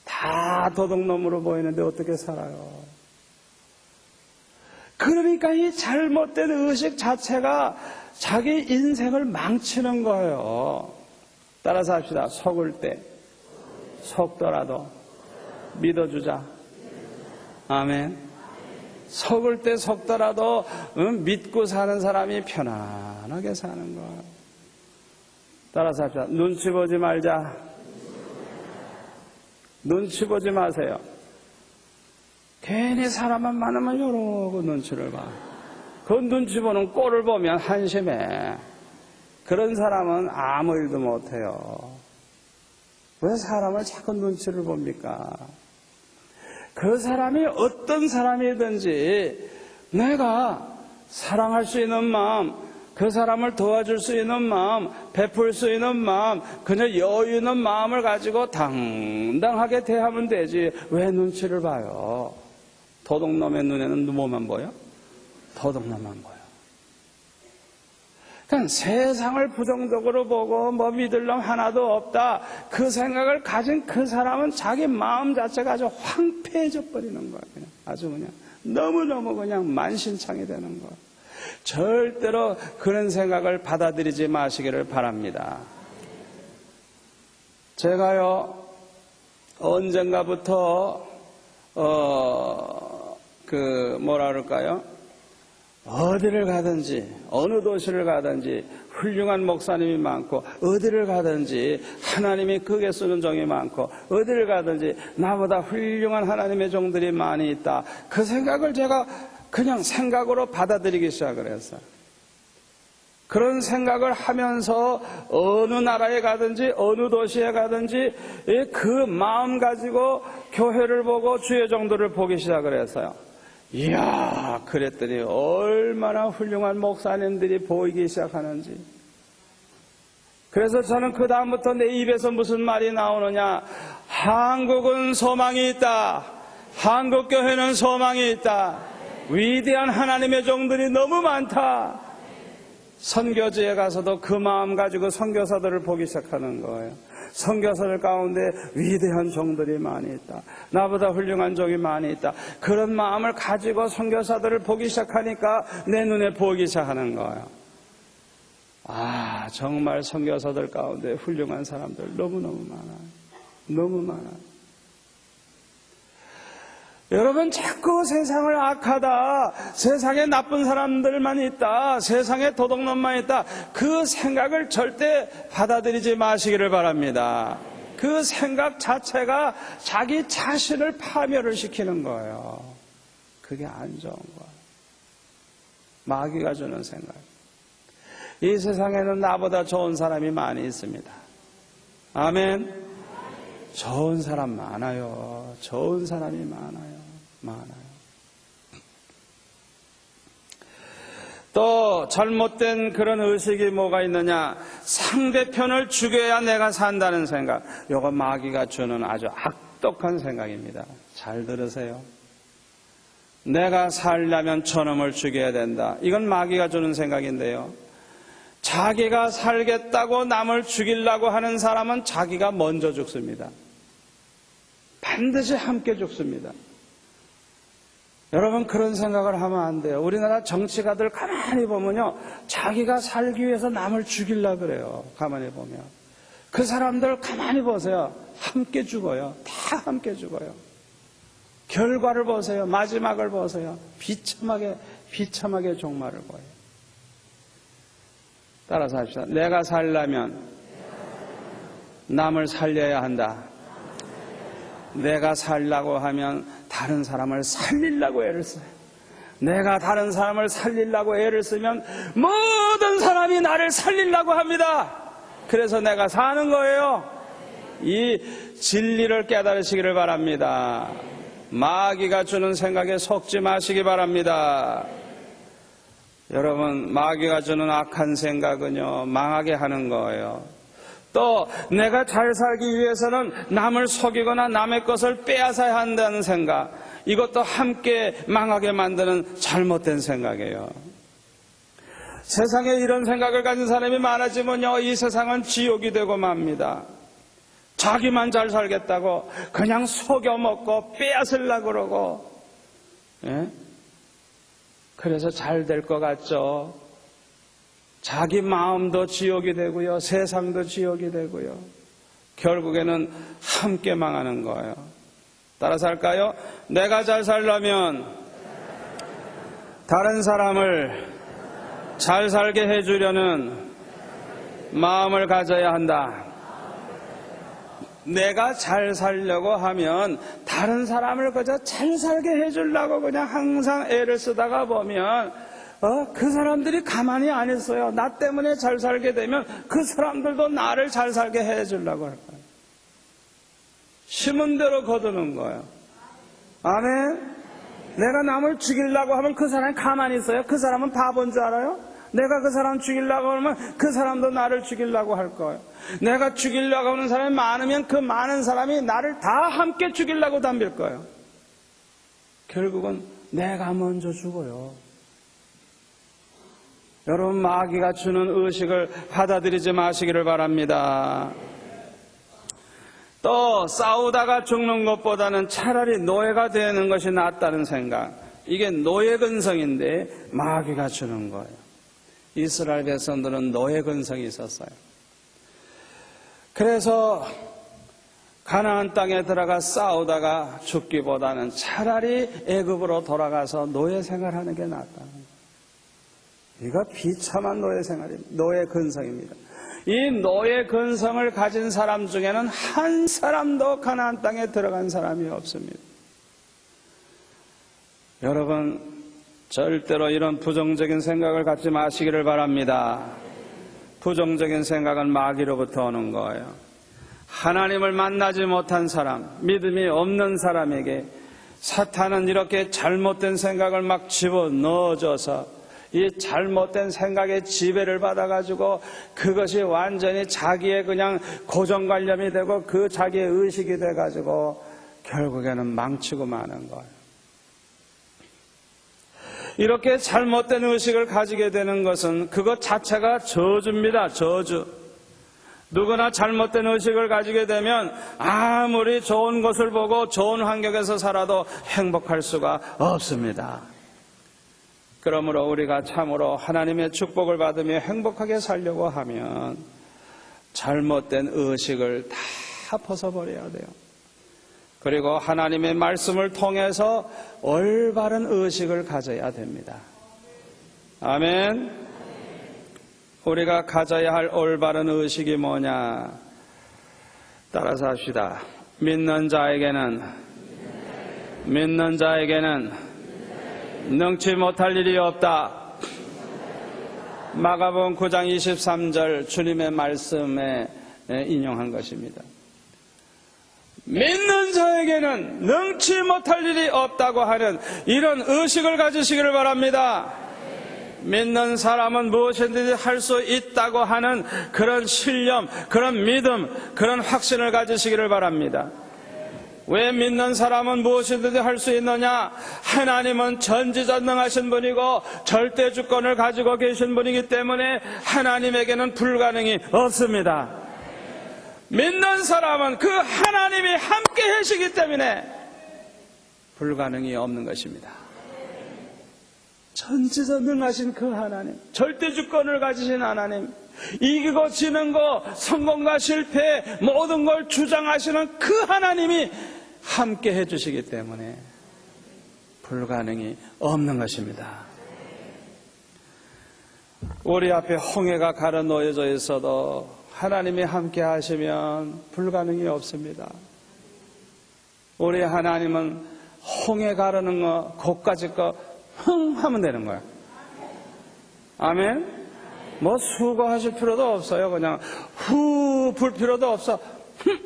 다 도둑놈으로 보이는데 어떻게 살아요? 그러니까 이 잘못된 의식 자체가 자기 인생을 망치는 거예요. 따라서 합시다. 속을 때 속더라도 믿어주자. 아멘. 속을 때 속더라도 믿고 사는 사람이 편안하게 사는 거예요. 따라서 합시다. 눈치 보지 말자. 눈치 보지 마세요. 괜히 사람만 많으면 이러고 눈치를 봐. 그 눈치 보는 꼴을 보면 한심해. 그런 사람은 아무 일도 못해요. 왜 사람을 자꾸 눈치를 봅니까? 그 사람이 어떤 사람이든지 내가 사랑할 수 있는 마음, 그 사람을 도와줄 수 있는 마음, 베풀 수 있는 마음, 그저 여유 있는 마음을 가지고 당당하게 대하면 되지. 왜 눈치를 봐요? 도둑놈의 눈에는 뭐만 보여? 도둑놈만 보여. 그러니까 세상을 부정적으로 보고 믿을 놈 하나도 없다, 그 생각을 가진 그 사람은 자기 마음 자체가 아주 황폐해져 버리는 거야. 그냥 아주 그냥 너무너무 그냥 만신창이 되는 거야. 절대로 그런 생각을 받아들이지 마시기를 바랍니다. 제가요, 언젠가부터 뭐라 그럴까요? 어디를 가든지, 어느 도시를 가든지 훌륭한 목사님이 많고, 어디를 가든지 하나님이 크게 쓰는 종이 많고, 어디를 가든지 나보다 훌륭한 하나님의 종들이 많이 있다. 그 생각을 제가 그냥 생각으로 받아들이기 시작을 했어요. 그런 생각을 하면서 어느 나라에 가든지 어느 도시에 가든지 그 마음 가지고 교회를 보고 주의 종들을 보기 시작을 했어요. 이야, 그랬더니 얼마나 훌륭한 목사님들이 보이기 시작하는지. 그래서 저는 그 다음부터 내 입에서 무슨 말이 나오느냐, 한국은 소망이 있다. 한국교회는 소망이 있다. 위대한 하나님의 종들이 너무 많다. 선교지에 가서도 그 마음 가지고 선교사들을 보기 시작하는 거예요. 선교사들 가운데 위대한 종들이 많이 있다. 나보다 훌륭한 종이 많이 있다. 그런 마음을 가지고 선교사들을 보기 시작하니까 내 눈에 보이기 시작하는 거예요. 아, 정말 선교사들 가운데 훌륭한 사람들 너무너무 많아요. 너무 많아요. 여러분, 자꾸 세상을 악하다, 세상에 나쁜 사람들만 있다, 세상에 도둑놈만 있다, 그 생각을 절대 받아들이지 마시기를 바랍니다. 그 생각 자체가 자기 자신을 파멸을 시키는 거예요. 그게 안 좋은 거예요. 마귀가 주는 생각. 이 세상에는 나보다 좋은 사람이 많이 있습니다. 아멘. 좋은 사람 많아요. 좋은 사람이 많아요. 또 잘못된 그런 의식이 뭐가 있느냐, 상대편을 죽여야 내가 산다는 생각. 이거 마귀가 주는 아주 악독한 생각입니다. 잘 들으세요. 내가 살려면 저놈을 죽여야 된다. 이건 마귀가 주는 생각인데요, 자기가 살겠다고 남을 죽이려고 하는 사람은 자기가 먼저 죽습니다. 반드시 함께 죽습니다. 여러분, 그런 생각을 하면 안 돼요. 우리나라 정치가들 가만히 보면요, 자기가 살기 위해서 남을 죽이려고 그래요. 가만히 보면. 그 사람들 가만히 보세요. 함께 죽어요. 다 함께 죽어요. 결과를 보세요. 마지막을 보세요. 비참하게 종말을 보여요. 따라서 합시다. 내가 살려면 남을 살려야 한다. 내가 살려고 하면 다른 사람을 살리려고 애를 써요. 내가 다른 사람을 살리려고 애를 쓰면 모든 사람이 나를 살리려고 합니다. 그래서 내가 사는 거예요. 이 진리를 깨달으시기를 바랍니다. 마귀가 주는 생각에 속지 마시기 바랍니다. 여러분, 마귀가 주는 악한 생각은요, 망하게 하는 거예요. 또 내가 잘 살기 위해서는 남을 속이거나 남의 것을 빼앗아야 한다는 생각, 이것도 함께 망하게 만드는 잘못된 생각이에요. 세상에 이런 생각을 가진 사람이 많아지면요, 이 세상은 지옥이 되고 맙니다. 자기만 잘 살겠다고 그냥 속여먹고 빼앗으려고 그러고, 예? 그래서 잘 될 것 같죠. 자기 마음도 지옥이 되고요, 세상도 지옥이 되고요, 결국에는 함께 망하는 거예요. 따라서 할까요? 내가 잘 살려면 다른 사람을 잘 살게 해주려는 마음을 가져야 한다. 내가 잘 살려고 하면 다른 사람을 그저 잘 살게 해주려고 그냥 항상 애를 쓰다가 보면 그 사람들이 가만히 안 있어요. 나 때문에 잘 살게 되면 그 사람들도 나를 잘 살게 해주려고 할 거예요. 심은 대로 거두는 거예요. 아멘. 내가 남을 죽이려고 하면 그 사람이 가만히 있어요. 그 사람은 바보인 줄 알아요? 내가 그 사람 죽이려고 하면 그 사람도 나를 죽이려고 할 거예요. 내가 죽이려고 하는 사람이 많으면 그 많은 사람이 나를 다 함께 죽이려고 덤빌 거예요. 결국은 내가 먼저 죽어요. 여러분, 마귀가 주는 의식을 받아들이지 마시기를 바랍니다. 또 싸우다가 죽는 것보다는 차라리 노예가 되는 것이 낫다는 생각, 이게 노예 근성인데 마귀가 주는 거예요. 이스라엘 백성들은 노예 근성이 있었어요. 그래서 가나안 땅에 들어가 싸우다가 죽기보다는 차라리 애굽으로 돌아가서 노예 생활하는 게 낫다는 거예요. 이거 비참한 노예 생활입니다. 노예 근성입니다. 이 노예 근성을 가진 사람 중에는 한 사람도 가나안 땅에 들어간 사람이 없습니다. 여러분, 절대로 이런 부정적인 생각을 갖지 마시기를 바랍니다. 부정적인 생각은 마귀로부터 오는 거예요. 하나님을 만나지 못한 사람, 믿음이 없는 사람에게 사탄은 이렇게 잘못된 생각을 막 집어넣어줘서 이 잘못된 생각의 지배를 받아가지고 그것이 완전히 자기의 그냥 고정관념이 되고 그 자기의 의식이 돼가지고 결국에는 망치고 마는 거예요. 이렇게 잘못된 의식을 가지게 되는 것은 그것 자체가 저주입니다. 저주. 누구나 잘못된 의식을 가지게 되면 아무리 좋은 것을 보고 좋은 환경에서 살아도 행복할 수가 없습니다. 그러므로 우리가 참으로 하나님의 축복을 받으며 행복하게 살려고 하면 잘못된 의식을 다 벗어버려야 돼요. 그리고 하나님의 말씀을 통해서 올바른 의식을 가져야 됩니다. 아멘. 우리가 가져야 할 올바른 의식이 뭐냐? 따라서 합시다. 믿는 자에게는 능치 못할 일이 없다. 마가복음 9장 23절 주님의 말씀에 인용한 것입니다. 믿는 자에게는 능치 못할 일이 없다고 하는 이런 의식을 가지시기를 바랍니다. 믿는 사람은 무엇이든지 할 수 있다고 하는 그런 신념, 그런 믿음, 그런 확신을 가지시기를 바랍니다. 왜 믿는 사람은 무엇이든지 할 수 있느냐? 하나님은 전지전능하신 분이고 절대 주권을 가지고 계신 분이기 때문에 하나님에게는 불가능이 없습니다. 믿는 사람은 그 하나님이 함께 하시기 때문에 불가능이 없는 것입니다. 전지전능하신 그 하나님, 절대 주권을 가지신 하나님, 이기고 지는 거, 성공과 실패, 모든 걸 주장하시는 그 하나님이 함께 해주시기 때문에 불가능이 없는 것입니다. 우리 앞에 홍해가 가려 놓여져 있어도 하나님이 함께 하시면 불가능이 없습니다. 우리 하나님은 홍해 가르는 거, 곳까지 거 하면 되는 거야. 아멘? 뭐 수고하실 필요도 없어요. 그냥 불 필요도 없어.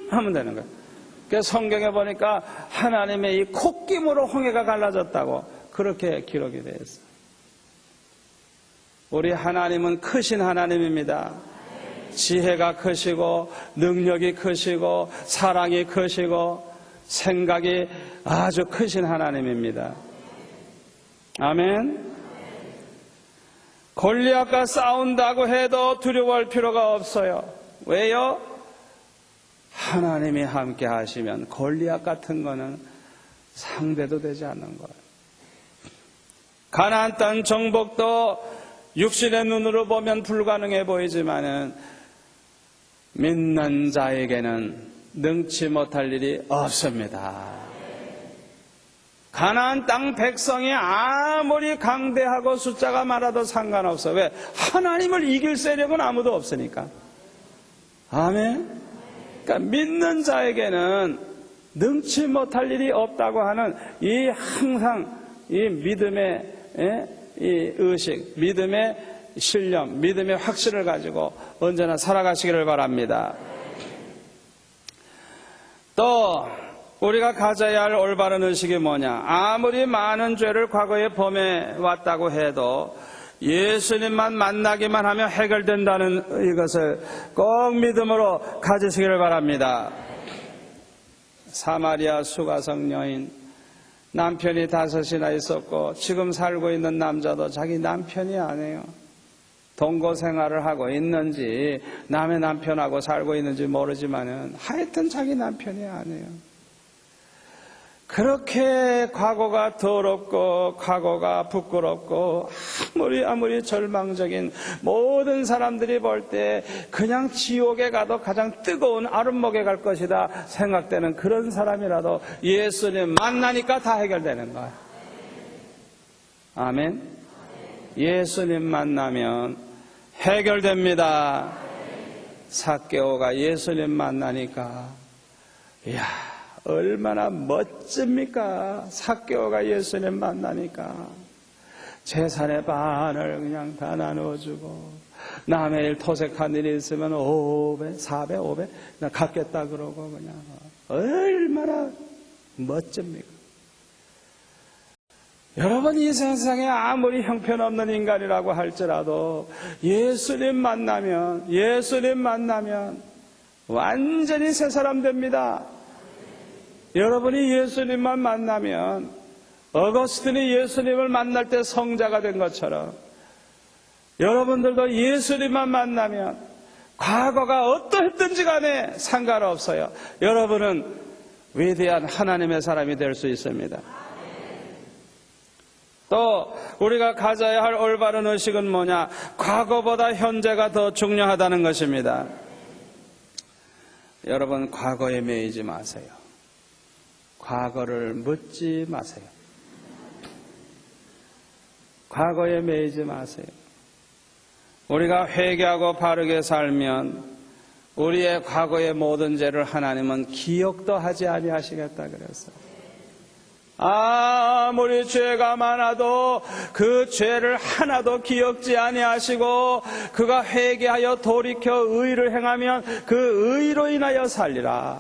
하면 되는 거야. 그래서 성경에 보니까 하나님의 이 콧김으로 홍해가 갈라졌다고 그렇게 기록이 되어 있어요. 우리 하나님은 크신 하나님입니다. 지혜가 크시고 능력이 크시고 사랑이 크시고 생각이 아주 크신 하나님입니다. 아멘. 골리앗과 싸운다고 해도 두려워할 필요가 없어요. 왜요? 하나님이 함께 하시면 골리앗 같은 거는 상대도 되지 않는 거예요. 가나안 땅 정복도 육신의 눈으로 보면 불가능해 보이지만은 믿는 자에게는 능치 못할 일이 없습니다. 가나안 땅 백성이 아무리 강대하고 숫자가 많아도 상관없어. 왜? 하나님을 이길 세력은 아무도 없으니까. 아멘. 그러니까 믿는 자에게는 능치 못할 일이 없다고 하는 이 항상 이 믿음의 이 의식, 믿음의 신념, 믿음의 확신을 가지고 언제나 살아가시기를 바랍니다. 또 우리가 가져야 할 올바른 의식이 뭐냐? 아무리 많은 죄를 과거에 범해 왔다고 해도 예수님만 만나기만 하면 해결된다는 이것을 꼭 믿음으로 가지시기를 바랍니다. 사마리아 수가성 여인, 남편이 5이나 있었고 지금 살고 있는 남자도 자기 남편이 아니에요. 동거 생활을 하고 있는지 남의 남편하고 살고 있는지 모르지만은 하여튼 자기 남편이 아니에요. 그렇게 과거가 더럽고 과거가 부끄럽고 아무리 절망적인 모든 사람들이 볼 때 그냥 지옥에 가도 가장 뜨거운 아름목에 갈 것이다 생각되는 그런 사람이라도 예수님 만나니까 다 해결되는 거야. 아멘. 예수님 만나면 해결됩니다. 삭개오가 예수님 만나니까 이야 얼마나 멋집니까? 삭개오가 예수님 만나니까 재산의 반을 그냥 다 나눠주고 남의 일 토색한 일이 있으면 5배, 4배, 5배 나 갚겠다 그러고 그냥 얼마나 멋집니까? 여러분 이 세상에 아무리 형편없는 인간이라고 할지라도 예수님 만나면 완전히 새 사람 됩니다. 여러분이 예수님만 만나면 어거스틴이 예수님을 만날 때 성자가 된 것처럼 여러분들도 예수님만 만나면 과거가 어떠했든지 간에 상관없어요. 여러분은 위대한 하나님의 사람이 될 수 있습니다. 또 우리가 가져야 할 올바른 의식은 뭐냐? 과거보다 현재가 더 중요하다는 것입니다. 여러분 과거에 매이지 마세요. 과거를 묻지 마세요. 과거에 매이지 마세요. 우리가 회개하고 바르게 살면 우리의 과거의 모든 죄를 하나님은 기억도 하지 아니하시겠다 그랬어요. 아무리 죄가 많아도 그 죄를 하나도 기억지 아니하시고 그가 회개하여 돌이켜 의를 행하면 그 의로 인하여 살리라.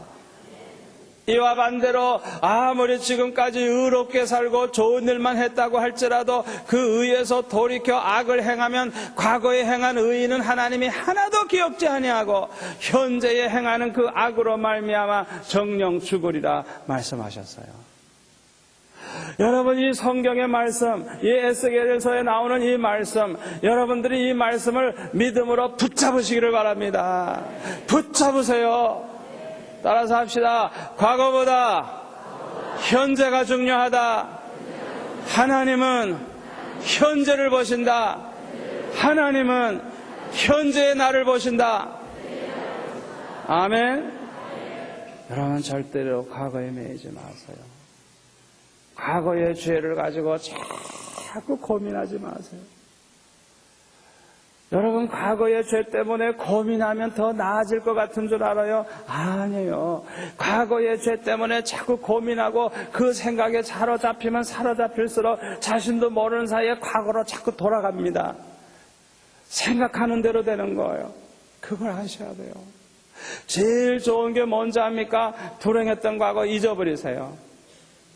이와 반대로 아무리 지금까지 의롭게 살고 좋은 일만 했다고 할지라도 그 의에서 돌이켜 악을 행하면 과거에 행한 의는 하나님이 하나도 기억지 아니하고 현재에 행하는 그 악으로 말미암아 정령 죽으리라 말씀하셨어요. 여러분, 이 성경의 말씀, 이 에스겔서에 나오는 이 말씀, 여러분들이 이 말씀을 믿음으로 붙잡으시기를 바랍니다. 붙잡으세요. 따라서 합시다. 과거보다 현재가 중요하다. 하나님은 현재를 보신다. 하나님은 현재의 나를 보신다. 아멘. 여러분, 절대로 과거에 매이지 마세요. 과거의 죄를 가지고 자꾸 고민하지 마세요. 여러분, 과거의 죄 때문에 고민하면 더 나아질 것 같은 줄 알아요? 아니에요. 과거의 죄 때문에 자꾸 고민하고 그 생각에 사로잡히면 사로잡힐수록 자신도 모르는 사이에 과거로 자꾸 돌아갑니다. 생각하는 대로 되는 거예요. 그걸 하셔야 돼요. 제일 좋은 게 뭔지 압니까? 불행했던 과거 잊어버리세요.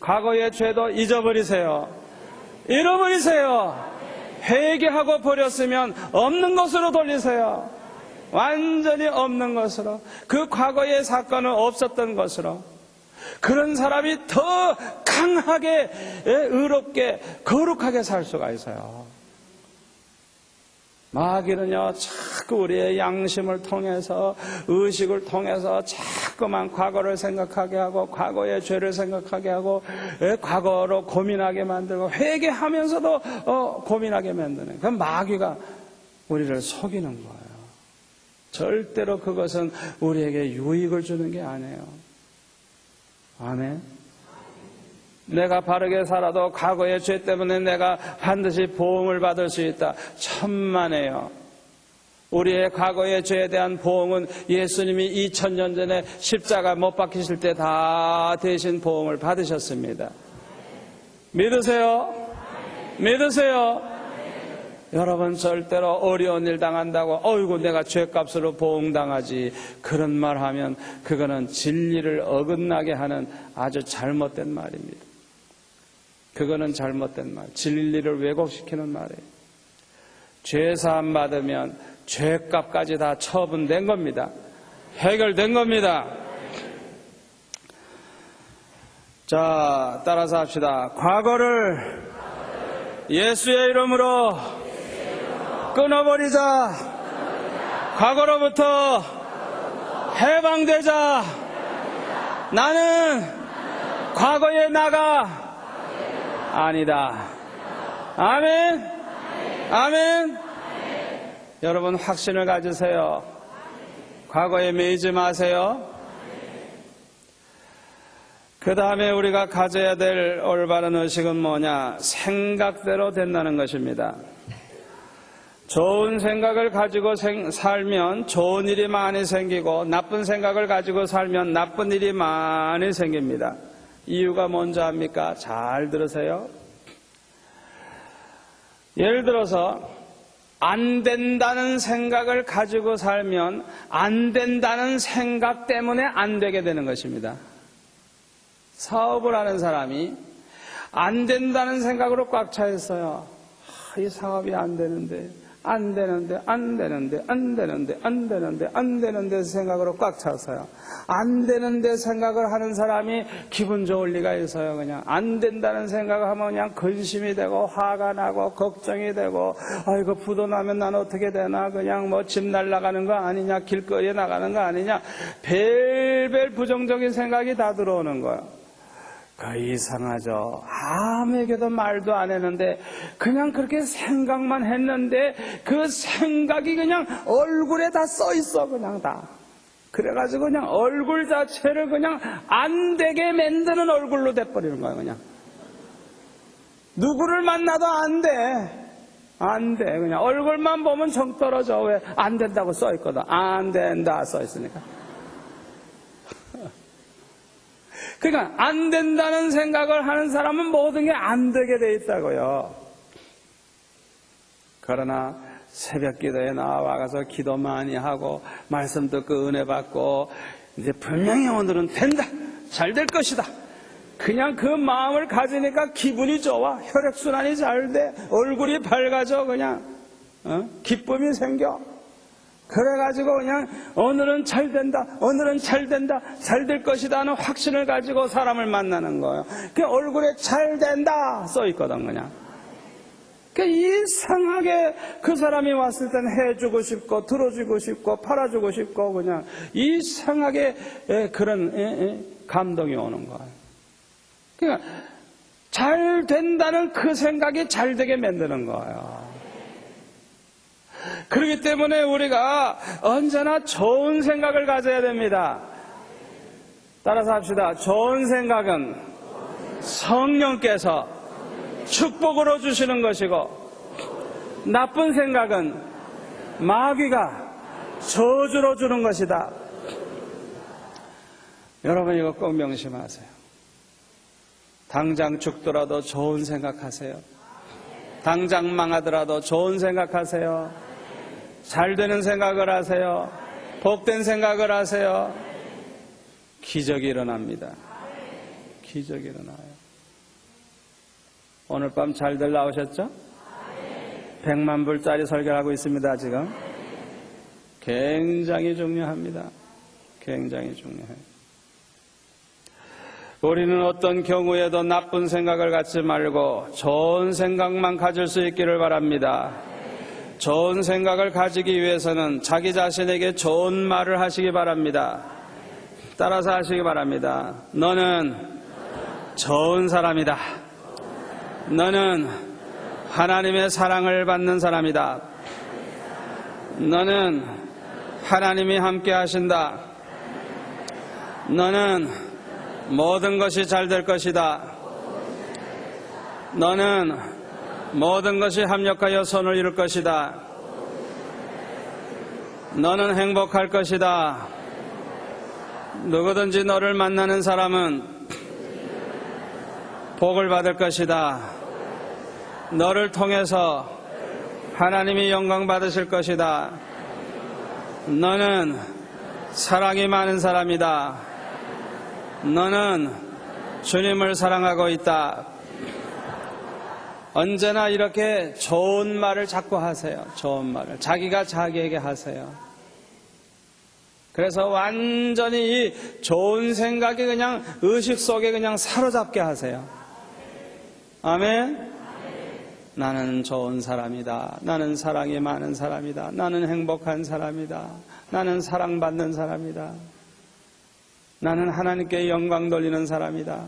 과거의 죄도 잊어버리세요. 잃어버리세요. 회개하고 버렸으면 없는 것으로 돌리세요. 완전히 없는 것으로. 그 과거의 사건은 없었던 것으로. 그런 사람이 더 강하게, 의롭게, 거룩하게 살 수가 있어요. 마귀는요, 자꾸 우리의 양심을 통해서, 의식을 통해서 자꾸만 과거를 생각하게 하고, 과거의 죄를 생각하게 하고, 과거로 고민하게 만들고, 회개하면서도 고민하게 만드는. 그 마귀가 우리를 속이는 거예요. 절대로 그것은 우리에게 유익을 주는 게 아니에요. 아멘. 내가 바르게 살아도 과거의 죄 때문에 내가 반드시 보응을 받을 수 있다. 천만에요. 우리의 과거의 죄에 대한 보응은 예수님이 2000년 전에 십자가 못 박히실 때 다 대신 보응을 받으셨습니다. 믿으세요? 믿으세요? 여러분, 절대로 어려운 일 당한다고 어이구 내가 죄값으로 보응당하지, 그런 말 하면 그거는 진리를 어긋나게 하는 아주 잘못된 말입니다. 그거는 잘못된 말, 진리를 왜곡시키는 말이에요. 죄사함 받으면 죄값까지 다 처분된 겁니다. 해결된 겁니다. 자, 따라서 합시다. 과거를 예수의 이름으로 끊어버리자. 과거로부터 해방되자. 나는 과거의 나가 아니다. 아멘. 아멘. 여러분, 확신을 가지세요. 과거에 매이지 마세요. 그 다음에 우리가 가져야 될 올바른 의식은 뭐냐? 생각대로 된다는 것입니다. 좋은 생각을 가지고 살면 좋은 일이 많이 생기고, 나쁜 생각을 가지고 살면 나쁜 일이 많이 생깁니다. 이유가 뭔지 압니까? 잘 들으세요. 예를 들어서 안 된다는 생각을 가지고 살면 안 된다는 생각 때문에 안 되게 되는 것입니다. 사업을 하는 사람이 안 된다는 생각으로 꽉 차 있어요. 이 사업이 안 되는데 생각으로 꽉 찼어요. 안 되는데 생각을 하는 사람이 기분 좋을 리가 있어요. 그냥 안 된다는 생각을 하면 그냥 근심이 되고 화가 나고 걱정이 되고, 아이고 부도 나면 난 어떻게 되나, 그냥 뭐 집 날아가는 거 아니냐, 길거리에 나가는 거 아니냐, 별별 부정적인 생각이 다 들어오는 거예요. 그 이상하죠. 아무에게도 말도 안 했는데 그냥 그렇게 생각만 했는데 그 생각이 그냥 얼굴에 다 써 있어. 그냥 다. 그래가지고 그냥 얼굴 자체를 그냥 안 되게 만드는 얼굴로 돼버리는 거야. 그냥 누구를 만나도 안 돼. 안 돼. 그냥 얼굴만 보면 정 떨어져. 왜? 안 된다고 써 있거든. 안 된다 써 있으니까. 그러니까 안 된다는 생각을 하는 사람은 모든 게 안 되게 돼 있다고요. 그러나 새벽 기도에 나와가서 기도 많이 하고 말씀 듣고 은혜 받고 이제 분명히 오늘은 된다, 잘 될 것이다. 그냥 그 마음을 가지니까 기분이 좋아. 혈액순환이 잘 돼. 얼굴이 밝아져. 그냥 기쁨이 생겨. 그래가지고 그냥 오늘은 잘 된다. 오늘은 잘 된다. 잘 될 것이다 하는 확신을 가지고 사람을 만나는 거예요. 그 얼굴에 잘 된다 써 있거든 그냥. 그 이상하게 그 사람이 왔을 땐 해주고 싶고 들어주고 싶고 팔아주고 싶고 그냥 이상하게 그런 감동이 오는 거예요. 그러니까 잘 된다는 그 생각이 잘 되게 만드는 거예요. 그렇기 때문에 우리가 언제나 좋은 생각을 가져야 됩니다. 따라서 합시다. 좋은 생각은 성령께서 축복으로 주시는 것이고, 나쁜 생각은 마귀가 저주로 주는 것이다. 여러분 이거 꼭 명심하세요. 당장 죽더라도 좋은 생각하세요. 당장 망하더라도 좋은 생각하세요. 잘 되는 생각을 하세요. 복된 생각을 하세요. 기적이 일어납니다. 기적이 일어나요. 오늘 밤 잘들 나오셨죠? 100만 불짜리 설교를 하고 있습니다. 지금 굉장히 중요합니다. 굉장히 중요해요. 우리는 어떤 경우에도 나쁜 생각을 갖지 말고 좋은 생각만 가질 수 있기를 바랍니다. 좋은 생각을 가지기 위해서는 자기 자신에게 좋은 말을 하시기 바랍니다. 따라서 하시기 바랍니다. 너는 좋은 사람이다. 너는 하나님의 사랑을 받는 사람이다. 너는 하나님이 함께 하신다. 너는 모든 것이 잘 될 것이다. 너는 모든 것이 합력하여 선을 이룰 것이다. 너는 행복할 것이다. 누구든지 너를 만나는 사람은 복을 받을 것이다. 너를 통해서 하나님이 영광 받으실 것이다. 너는 사랑이 많은 사람이다. 너는 주님을 사랑하고 있다. 언제나 이렇게 좋은 말을 자꾸 하세요. 좋은 말을 자기가 자기에게 하세요. 그래서 완전히 이 좋은 생각이 그냥 의식 속에 그냥 사로잡게 하세요. 아멘. 나는 좋은 사람이다. 나는 사랑이 많은 사람이다. 나는 행복한 사람이다. 나는 사랑받는 사람이다. 나는 하나님께 영광 돌리는 사람이다.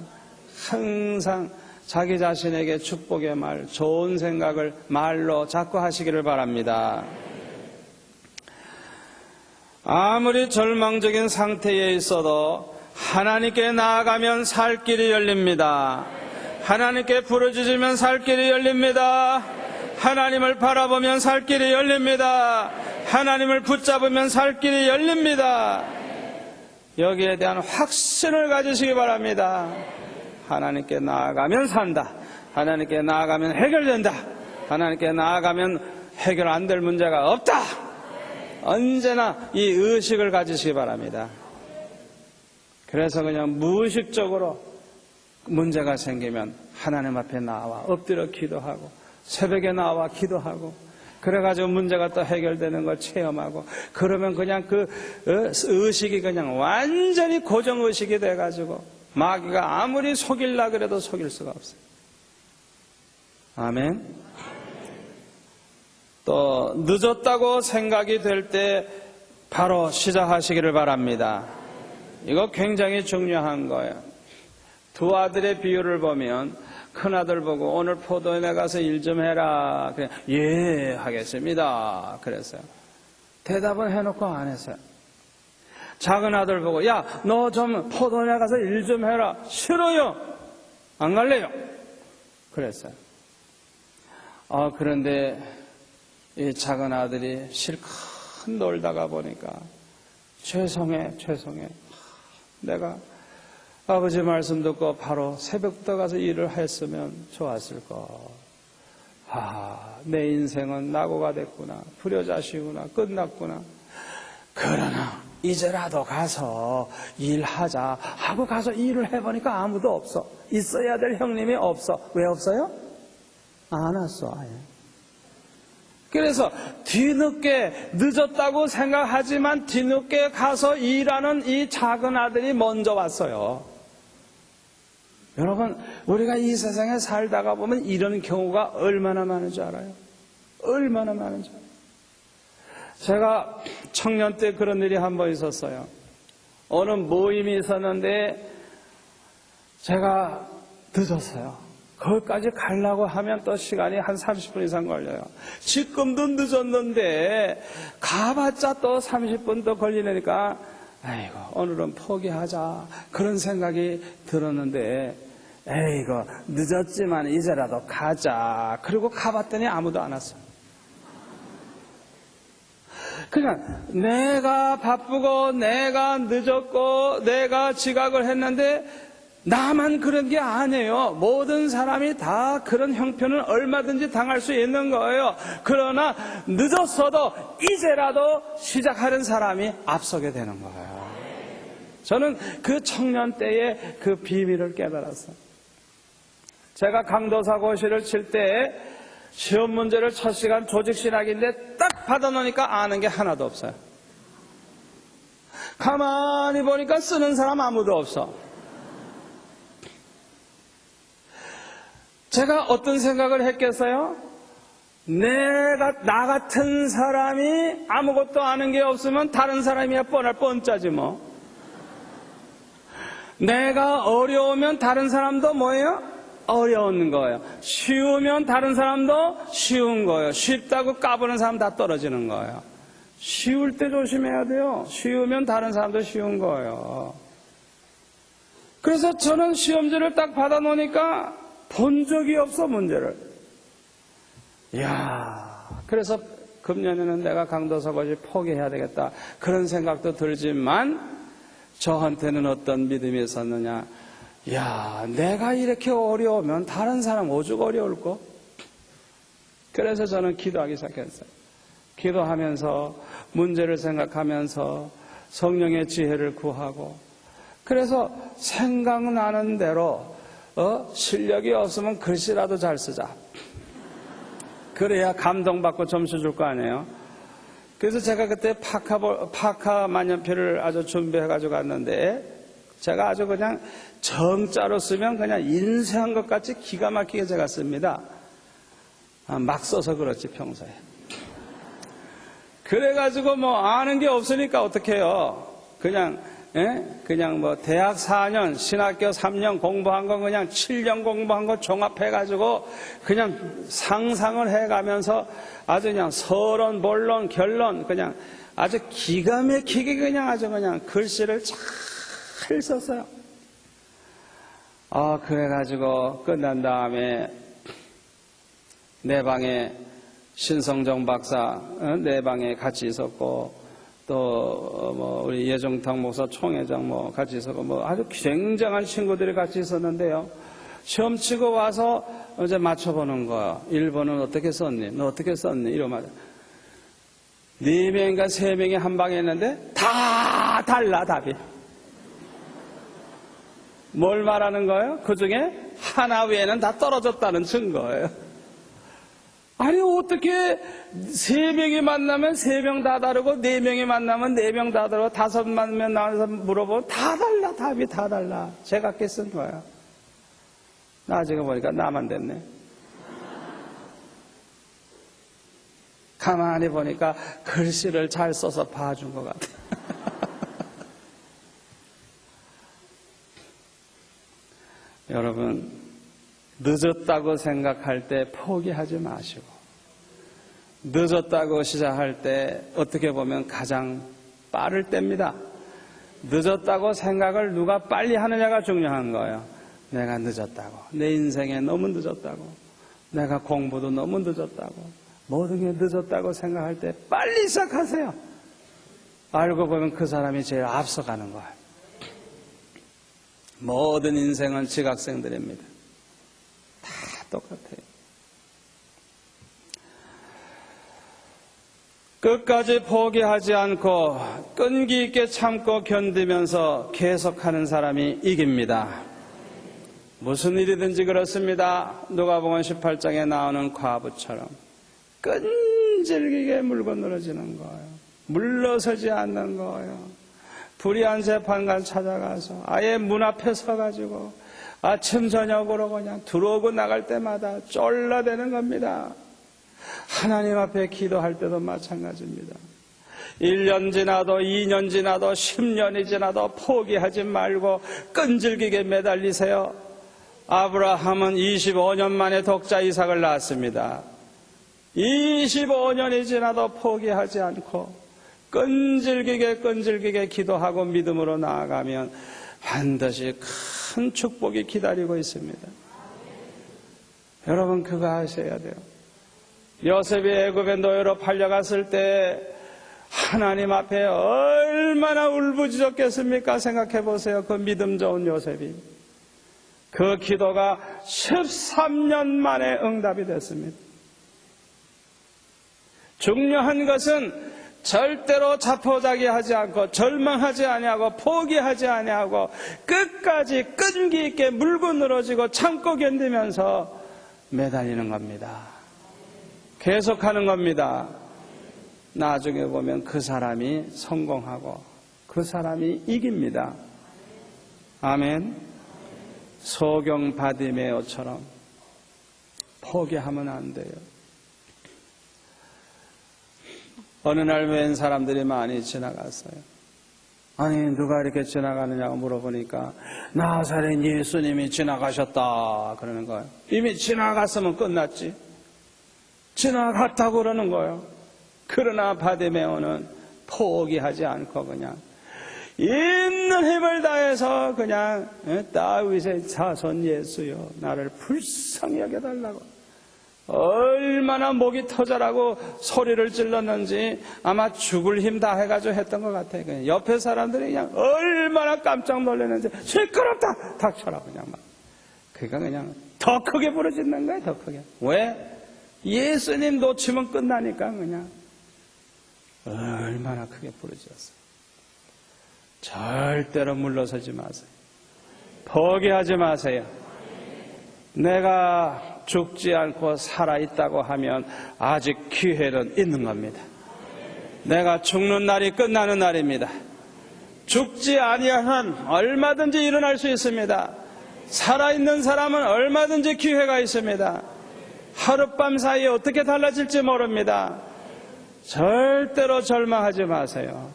항상 자기 자신에게 축복의 말, 좋은 생각을 말로 자꾸 하시기를 바랍니다. 아무리 절망적인 상태에 있어도 하나님께 나아가면 살 길이 열립니다. 하나님께 부르짖으면 살 길이 열립니다. 하나님을 바라보면 살 길이 열립니다. 하나님을 붙잡으면 살 길이 열립니다. 여기에 대한 확신을 가지시기 바랍니다. 하나님께 나아가면 산다. 하나님께 나아가면 해결된다. 하나님께 나아가면 해결 안 될 문제가 없다. 언제나 이 의식을 가지시기 바랍니다. 그래서 그냥 무의식적으로 문제가 생기면 하나님 앞에 나와 엎드려 기도하고 새벽에 나와 기도하고 그래가지고 문제가 또 해결되는 걸 체험하고 그러면 그냥 그 의식이 그냥 완전히 고정의식이 돼가지고 마귀가 아무리 속일라 그래도 속일 수가 없어요. 아멘. 또 늦었다고 생각이 될 때 바로 시작하시기를 바랍니다. 이거 굉장히 중요한 거예요. 두 아들의 비유를 보면 큰아들 보고 오늘 포도원에 가서 일 좀 해라. 그냥 예 하겠습니다. 그랬어요. 대답은 해놓고 안 했어요. 작은 아들 보고 야 너 좀 포도원에 가서 일 좀 해라. 싫어요. 안 갈래요. 그랬어요. 그런데 이 작은 아들이 실컷 놀다가 보니까 죄송해. 내가 아버지 말씀 듣고 바로 새벽부터 가서 일을 했으면 좋았을 거. 내 인생은 낙오가 됐구나. 불효자시구나. 끝났구나. 그러나 이제라도 가서 일하자 하고 가서 일을 해보니까 아무도 없어. 있어야 될 형님이 없어. 왜 없어요? 안 왔어, 아예. 그래서 뒤늦게 늦었다고 생각하지만 뒤늦게 가서 일하는 이 작은 아들이 먼저 왔어요. 여러분, 우리가 이 세상에 살다가 보면 이런 경우가 얼마나 많은 줄 알아요? 얼마나 많은 줄 알아요? 제가 청년 때 그런 일이 한 번 있었어요. 어느 모임이 있었는데 제가 늦었어요. 거기까지 가려고 하면 또 시간이 한 30분 이상 걸려요. 지금도 늦었는데 가봤자 또 30분 더 걸리니까 아이고 오늘은 포기하자 그런 생각이 들었는데 에이고 늦었지만 이제라도 가자. 그리고 가봤더니 아무도 안 왔어요. 그냥 내가 바쁘고 내가 늦었고 내가 지각을 했는데 나만 그런 게 아니에요. 모든 사람이 다 그런 형편은 얼마든지 당할 수 있는 거예요. 그러나 늦었어도 이제라도 시작하는 사람이 앞서게 되는 거예요. 저는 그 청년 때의 그 비밀을 깨달았어요. 제가 강도사고시를 칠 때 시험 문제를 첫 시간 조직신학인데 딱 받아놓으니까 아는 게 하나도 없어요. 가만히 보니까 쓰는 사람 아무도 없어. 제가 어떤 생각을 했겠어요? 나 같은 사람이 아무것도 아는 게 없으면 다른 사람이야 뻔할 뻔짜지 뭐. 내가 어려우면 다른 사람도 뭐예요? 어려운 거예요. 쉬우면 다른 사람도 쉬운 거예요. 쉽다고 까부는 사람 다 떨어지는 거예요. 쉬울 때 조심해야 돼요. 쉬우면 다른 사람도 쉬운 거예요. 그래서 저는 시험지를 딱 받아놓으니까 본 적이 없어, 문제를. 이야, 그래서 금년에는 내가 강도사고시 포기해야 되겠다. 그런 생각도 들지만 저한테는 어떤 믿음이 있었느냐. 야, 내가 이렇게 어려우면 다른 사람 오죽 어려울 거? 그래서 저는 기도하기 시작했어요. 기도하면서 문제를 생각하면서 성령의 지혜를 구하고 그래서 생각나는 대로 실력이 없으면 글씨라도 잘 쓰자. 그래야 감동받고 점수 줄 거 아니에요. 그래서 제가 그때 파카 만년필을 아주 준비해가지고 갔는데 제가 아주 그냥 정자로 쓰면 그냥 인쇄한 것 같이 기가 막히게 제가 씁니다. 막 써서 그렇지 평소에. 그래가지고 뭐 아는 게 없으니까 어떡해요. 그냥 뭐 대학 4년, 신학교 3년 공부한 거 그냥 7년 공부한 거 종합해가지고 그냥 상상을 해가면서 아주 그냥 서론, 본론, 결론 그냥 아주 기가 막히게 그냥 아주 그냥 글씨를 잘 썼어요. 그래가지고 끝난 다음에 내 방에 신성정 박사 내 방에 같이 있었고 또 뭐 우리 예정탁 목사 총회장 뭐 같이 있었고 뭐 아주 굉장한 친구들이 같이 있었는데요. 시험 치고 와서 이제 맞춰보는 거예요. 1번은 어떻게 썼니? 너 어떻게 썼니? 이러면 4명인가 3명이 한 방에 했는데 다 달라 답이. 뭘 말하는 거예요? 그 중에 하나 외에는 다 떨어졌다는 증거예요. 아니 어떻게 3명이 만나면 3명 다 다르고 4명이 만나면 4명 다 다르고 5 만나면 나와서 물어보면 다 달라. 답이 다 달라. 제가 쓴 거예요. 나중에 보니까 나만 됐네. 가만히 보니까 글씨를 잘 써서 봐준 것 같아. 여러분 늦었다고 생각할 때 포기하지 마시고 늦었다고 시작할 때 어떻게 보면 가장 빠를 때입니다. 늦었다고 생각을 누가 빨리 하느냐가 중요한 거예요. 내가 늦었다고. 내 인생에 너무 늦었다고. 내가 공부도 너무 늦었다고. 모든 게 늦었다고 생각할 때 빨리 시작하세요. 알고 보면 그 사람이 제일 앞서가는 거예요. 모든 인생은 지각생들입니다. 다 똑같아요. 끝까지 포기하지 않고 끈기 있게 참고 견디면서 계속하는 사람이 이깁니다. 무슨 일이든지 그렇습니다. 누가복음 18장에 나오는 과부처럼 끈질기게 물고 늘어지는 거예요. 물러서지 않는 거예요. 불의한 재판관 찾아가서 아예 문 앞에 서가지고 아침 저녁으로 그냥 들어오고 나갈 때마다 쫄라대는 겁니다. 하나님 앞에 기도할 때도 마찬가지입니다. 1년 지나도 2년 지나도 10년이 지나도 포기하지 말고 끈질기게 매달리세요. 아브라함은 25년 만에 독자 이삭을 낳았습니다. 25년이 지나도 포기하지 않고 끈질기게 기도하고 믿음으로 나아가면 반드시 큰 축복이 기다리고 있습니다. 여러분 그거 아셔야 돼요. 요셉이 애굽의 노예로 팔려갔을 때 하나님 앞에 얼마나 울부짖었겠습니까? 생각해 보세요. 그 믿음 좋은 요셉이. 그 기도가 13년 만에 응답이 됐습니다. 중요한 것은 절대로 자포자기하지 않고 절망하지 아니하고 포기하지 아니하고 끝까지 끈기 있게 물고 늘어지고 참고 견디면서 매달리는 겁니다. 계속하는 겁니다. 나중에 보면 그 사람이 성공하고 그 사람이 이깁니다. 아멘. 소경 바디메오처럼 포기하면 안 돼요. 어느 날 웬 사람들이 많이 지나갔어요. 아니 누가 이렇게 지나가느냐고 물어보니까 나사렛 예수님이 지나가셨다 그러는 거예요. 이미 지나갔으면 끝났지. 지나갔다고 그러는 거예요. 그러나 바디메오는 포기하지 않고 그냥 있는 힘을 다해서 그냥 다윗의 자손 예수여 나를 불쌍히 여겨달라고 얼마나 목이 터져라고 소리를 질렀는지 아마 죽을 힘 다 해가지고 했던 것 같아요. 그냥 옆에 사람들이 그냥 얼마나 깜짝 놀랐는지 시끄럽다 닥쳐라 그냥 막. 그러니까 그냥 더 크게 부르짖는 거예요. 더 크게. 왜? 예수님 놓치면 끝나니까 그냥 얼마나 크게 부르짖었어요. 절대로 물러서지 마세요. 포기하지 마세요. 내가 죽지 않고 살아있다고 하면 아직 기회는 있는 겁니다. 내가 죽는 날이 끝나는 날입니다. 죽지 아니한 얼마든지 일어날 수 있습니다. 살아있는 사람은 얼마든지 기회가 있습니다. 하룻밤 사이에 어떻게 달라질지 모릅니다. 절대로 절망하지 마세요.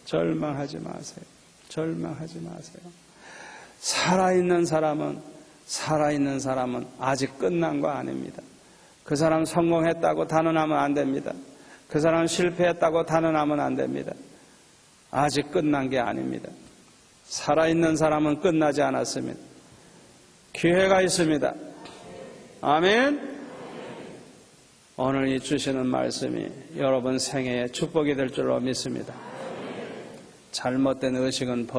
절망하지 마세요. 절망하지 마세요. 살아있는 사람은 아직 끝난 거 아닙니다. 그 사람 성공했다고 단언하면 안 됩니다. 그 사람 실패했다고 단언하면 안 됩니다. 아직 끝난 게 아닙니다. 살아있는 사람은 끝나지 않았습니다. 기회가 있습니다. 아멘. 오늘 이 주시는 말씀이 여러분 생애에 축복이 될 줄로 믿습니다. 잘못된 의식은